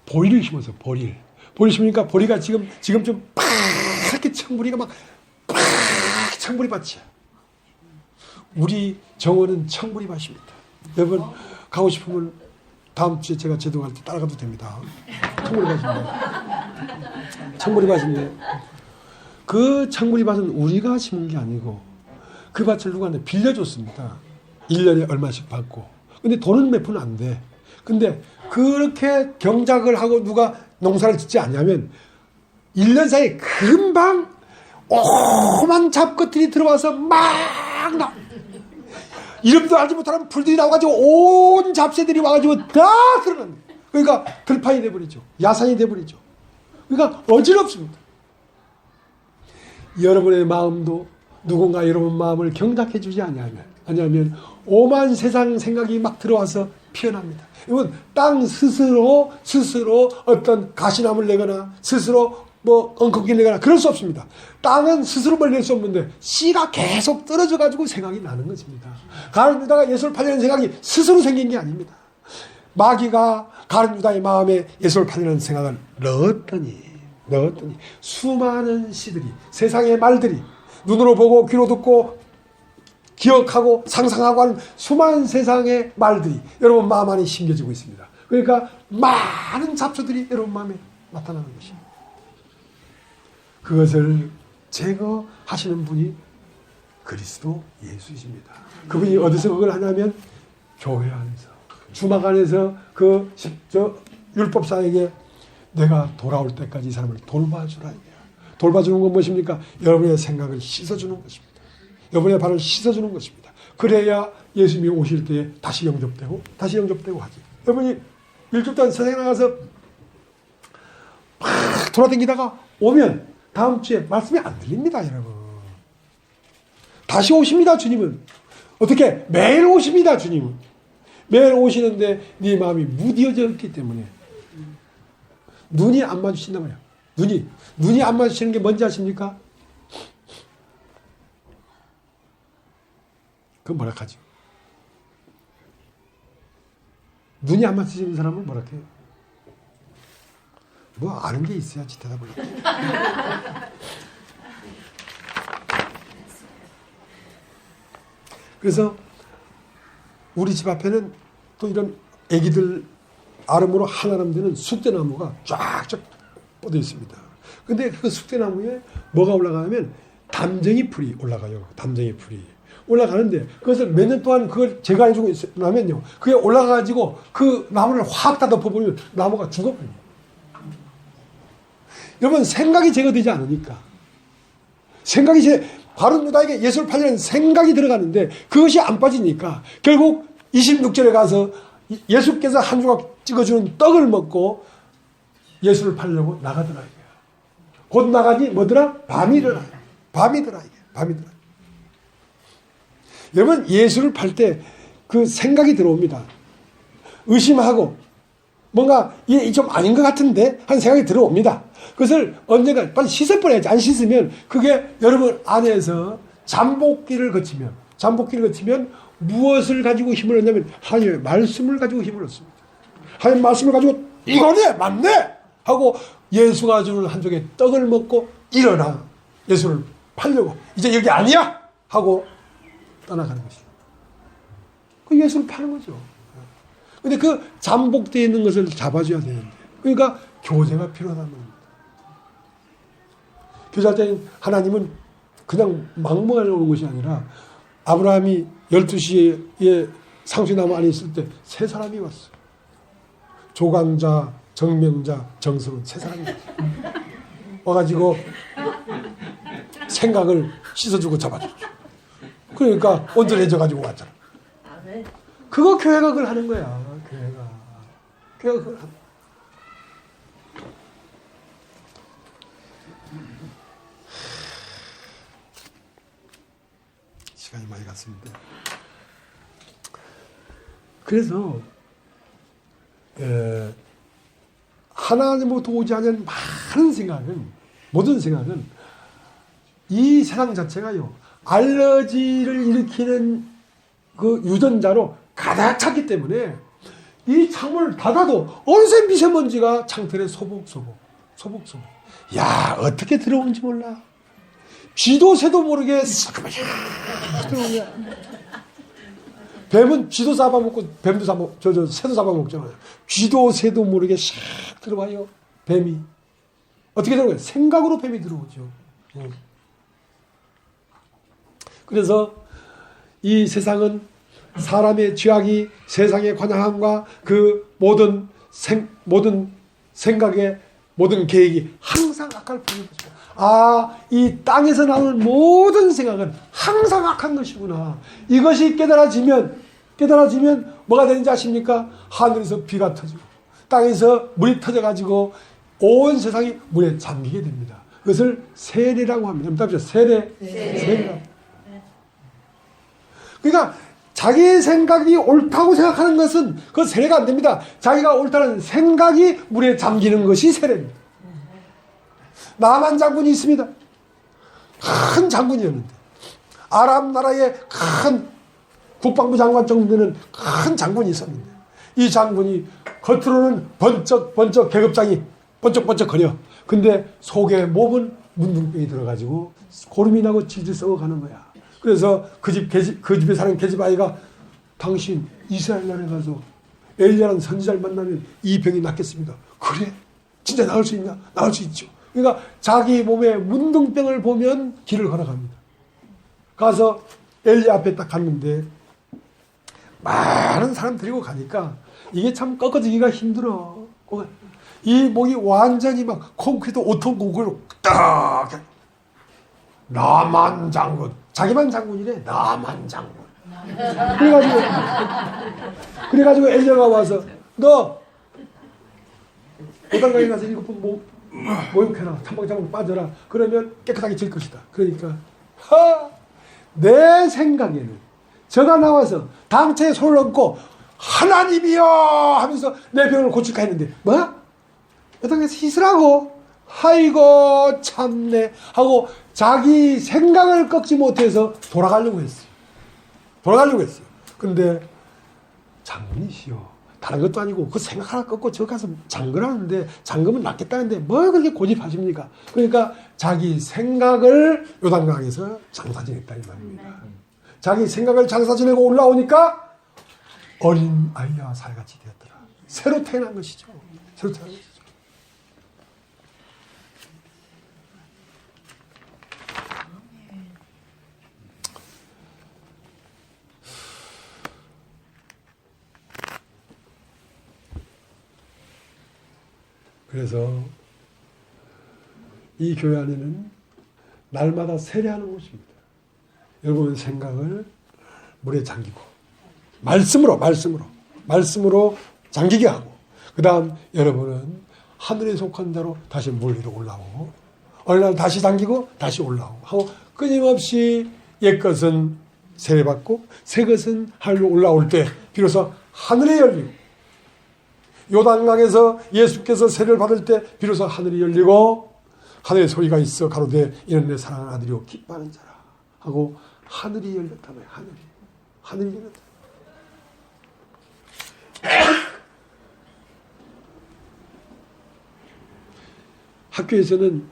보리를 심어서 보리를 심으니까 보리가 지금 좀 파랗게 청보리가 막 청보리 밭이야. 우리 정원은 청보리 밭입니다. 여러분 가고 싶으면 다음 주에 제가 제도 갈 때 따라가도 됩니다. 청보리 밭인데 그 청보리 밭은 우리가 심은 게 아니고 그 밭을 누구한테 빌려줬습니다. 1년에 얼마씩 받고. 근데 돈은 몇 푼 안 돼. 근데 그렇게 경작을 하고 누가 농사를 짓지 않냐면 1년 사이에 금방 오만 잡것들이 들어와서 막 나. 이름도 알지 못하는 풀들이 나와가지고 온 잡새들이 와가지고 다 들어간다. 그러니까 들판이 돼버리죠. 야산이 돼버리죠. 그러니까 어지럽습니다. 여러분의 마음도 누군가 여러분 마음을 경작해 주지 아니하면 오만 세상 생각이 막 들어와서 피어납니다. 이건 땅 스스로 어떤 가시나무를 내거나 스스로 뭐 엉겅퀴를 내거나 그럴 수 없습니다. 땅은 스스로 벌릴 수 없는데 씨가 계속 떨어져 가지고 생각이 나는 것입니다. 가룟 유다가 예수를 팔려는 생각이 스스로 생긴 게 아닙니다. 마귀가 가룟 유다의 마음에 예수를 팔려는 생각을 넣었더니 수많은 시들이, 세상의 말들이, 눈으로 보고 귀로 듣고 기억하고 상상하고 하는 수많은 세상의 말들이 여러분 마음 안에 심겨지고 있습니다. 그러니까 많은 잡초들이 여러분 마음에 나타나는 것입니다. 그것을 제거하시는 분이 그리스도 예수이십니다. 그분이 어디서 그걸 하냐면 교회 안에서, 주막 안에서 그 율법사에게 내가 돌아올 때까지 이 사람을 돌봐주라. 돌봐주는 건 무엇입니까? 여러분의 생각을 씻어주는 것입니다. 여러분의 발을 씻어주는 것입니다. 그래야 예수님이 오실 때에 다시 영접되고 하지. 여러분이 일주일 동안 세상에 나가서 막 돌아다니다가 오면 다음 주에 말씀이 안 들립니다, 여러분. 다시 오십니다, 주님은. 어떻게? 매일 오십니다, 주님은. 매일 오시는데 네 마음이 무뎌져 있기 때문에 눈이 안 마주친단 말이야. 눈이 안 마주치는 게 뭔지 아십니까? 그건 뭐라 하지? 눈이 안 마주치는 사람은 뭐라 해요? 뭐 아는 게 있어야지 대답을 하지. 그래서 우리 집 앞에는 또 이런 애기들 아름으로 한아름 되는 쑥대나무가 쫙쫙 뻗어 있습니다. 근데 그 쑥대나무에 뭐가 올라가냐면 담쟁이 풀이 올라가요. 담쟁이 풀이. 올라가는데 그것을 몇 년 동안 그걸 제거해주고 있으면요. 그게 올라가가지고 그 나무를 확 다 덮어버리면 나무가 죽어버립니다. 여러분 생각이 제거되지 않으니까. 가룟 유다에게 예수를 팔려는 생각이 들어가는데 그것이 안 빠지니까 결국 26절에 가서 예수께서 한 조각 찍어주는 떡을 먹고 예수를 팔려고 나가더라. 곧 나가니 뭐더라? 밤이더라. 여러분 예수를 팔 때 그 생각이 들어옵니다. 의심하고 뭔가 이게 좀 아닌 것 같은데 하는 생각이 들어옵니다. 그것을 언젠가 빨리 씻어버려야지. 안 씻으면 그게 여러분 안에서 잠복기를 거치면 무엇을 가지고 힘을 얻냐면 하나님의 말씀을 가지고 힘을 얻습니다. 하나님의 말씀을 가지고 이거네 맞네 하고 예수가 주는 한 조개 떡을 먹고 일어나 예수를 팔려고 이제 여기 아니야 하고 떠나가는 것이죠. 그 예수를 파는 거죠. 근데 그 잠복되어 있는 것을 잡아줘야 되는데 그러니까 교제가 필요하다는 겁니다. 교제자인 하나님은 그냥 막무가내 오는 것이 아니라 아브라함이 12시에 상수나무 안에 있을 때 세 사람이 왔어요. 조강자, 정명자, 정성은 세 사람이 왔어요. 와가지고 생각을 씻어주고 잡아줬죠. 그러니까 온전해져가지고 왔잖아. 그거 교회가 그걸 하는 거야. 교회가 그걸 하는 거야. 시간이 많이 갔습니다. 그래서 하나님으로부터 오지 않은 많은 생각은 모든 생각은 이 세상 자체가요, 알러지를 일으키는 그 유전자로 가득 찼기 때문에 이 창문을 닫아도 어느새 미세먼지가 창틀에 소복소복. 야, 어떻게 들어온지 몰라. 쥐도 새도 모르게 싹 들어오냐. 뱀은 쥐도 잡아먹고 뱀도 새도 잡아먹잖아요. 쥐도 새도 모르게 싹 들어와요. 뱀이. 어떻게 들어가요? 생각으로 뱀이 들어오죠. 그래서 이 세상은 사람의 죄악이 세상의 관향함과 그 모든 생각의 모든 계획이 항상 악할 뿐이죠. 아, 이 땅에서 나오는 모든 생각은 항상 악한 것이구나. 이것이 깨달아지면 뭐가 되는지 아십니까? 하늘에서 비가 터지고 땅에서 물이 터져가지고 온 세상이 물에 잠기게 됩니다. 그것을 세례라고 합니다. 세례라고. 그러니까 자기의 생각이 옳다고 생각하는 것은 그 세례가 안 됩니다. 자기가 옳다는 생각이 물에 잠기는 것이 세례입니다. 나만 장군이 있습니다. 큰 장군이었는데 아람 나라의 큰 국방부 장관 정도 되는 큰 장군이 있었는데 이 장군이 겉으로는 번쩍 계급장이 번쩍번쩍거려. 근데 속에 몸은 문둥병이 들어가지고 고름이 나고 질질 썩어가는 거야. 그래서 그 집에 사는 계집아이가 당신 이스라엘 나라에 가서 엘리야라는 선지자를 만나면 이 병이 낫겠습니다. 그래? 진짜 나을 수 있냐? 나을 수 있죠. 그러니까 자기 몸에 문둥병을 보면 길을 걸어갑니다. 가서 엘리야 앞에 딱 갔는데 많은 사람 데리고 가니까 이게 참 꺾어지기가 힘들어. 이 목이 완전히 막 콘크리트 5톤 고글로 딱 나만 장군. 자기만 장군이래. 나만 장군. 그래가지고 엘리야가 와서 너 오단강에 가서 7번 모욕해라. 참박참박 빠져라. 그러면 깨끗하게 질 것이다. 그러니까 내 생각에는 저가 나와서 당체에 손을 얹고 하나님이여 하면서 내 병을 고칠까 했는데 뭐? 오단강에서 씻으라고? 아이고 참네 하고 자기 생각을 꺾지 못해서 돌아가려고 했어요. 근데 장군이시여. 다른 것도 아니고 그 생각 하나 꺾고 저 가서 장근하는데 장금은 낫겠다는데 뭘 그렇게 고집하십니까? 그러니까 자기 생각을 요단강에서 장사 지냈다 이 말입니다. 자기 생각을 장사 지내고 올라오니까 어린 아이와 살같이 되었더라. 새로 태어난 것이죠. 그래서 이 교회 안에는 날마다 세례하는 곳입니다. 여러분 생각을 물에 잠기고 말씀으로 잠기게 하고 그 다음 여러분은 하늘에 속한 자로 다시 물 위로 올라오고 어느 날 다시 잠기고 다시 올라오고 하고 끊임없이 옛것은 세례받고 새것은 하늘로 올라올 때 비로소 하늘이 열리고 요단강에서 예수께서 세례를 받을 때 비로소 하늘이 열리고 하늘의 소리가 있어 가로되 이는 내 사랑하는 아들이요 기뻐하는 자라 하고 하늘이 열렸다 말이야. 하늘이 열렸다. 학교에서는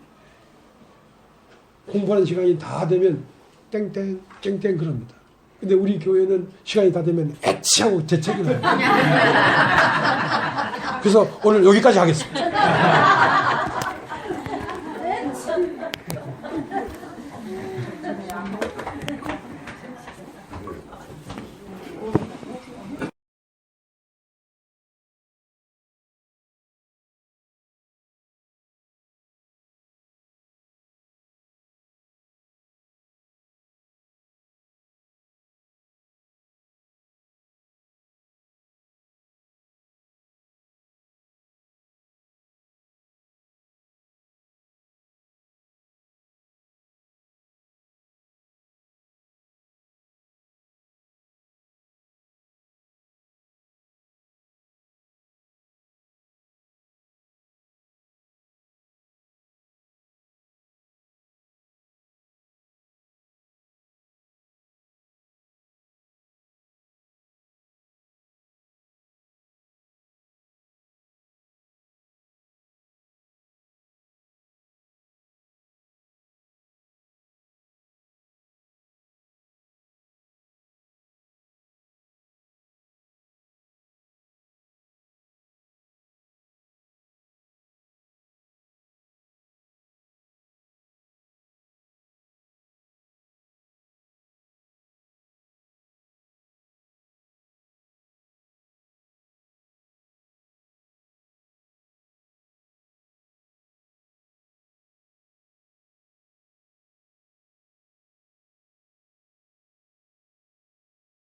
공부하는 시간이 다 되면 땡땡 그럽니다. 근데 우리 교회는 시간이 다 되면 애치하고 재채기 나요. 그래서 오늘 여기까지 하겠습니다.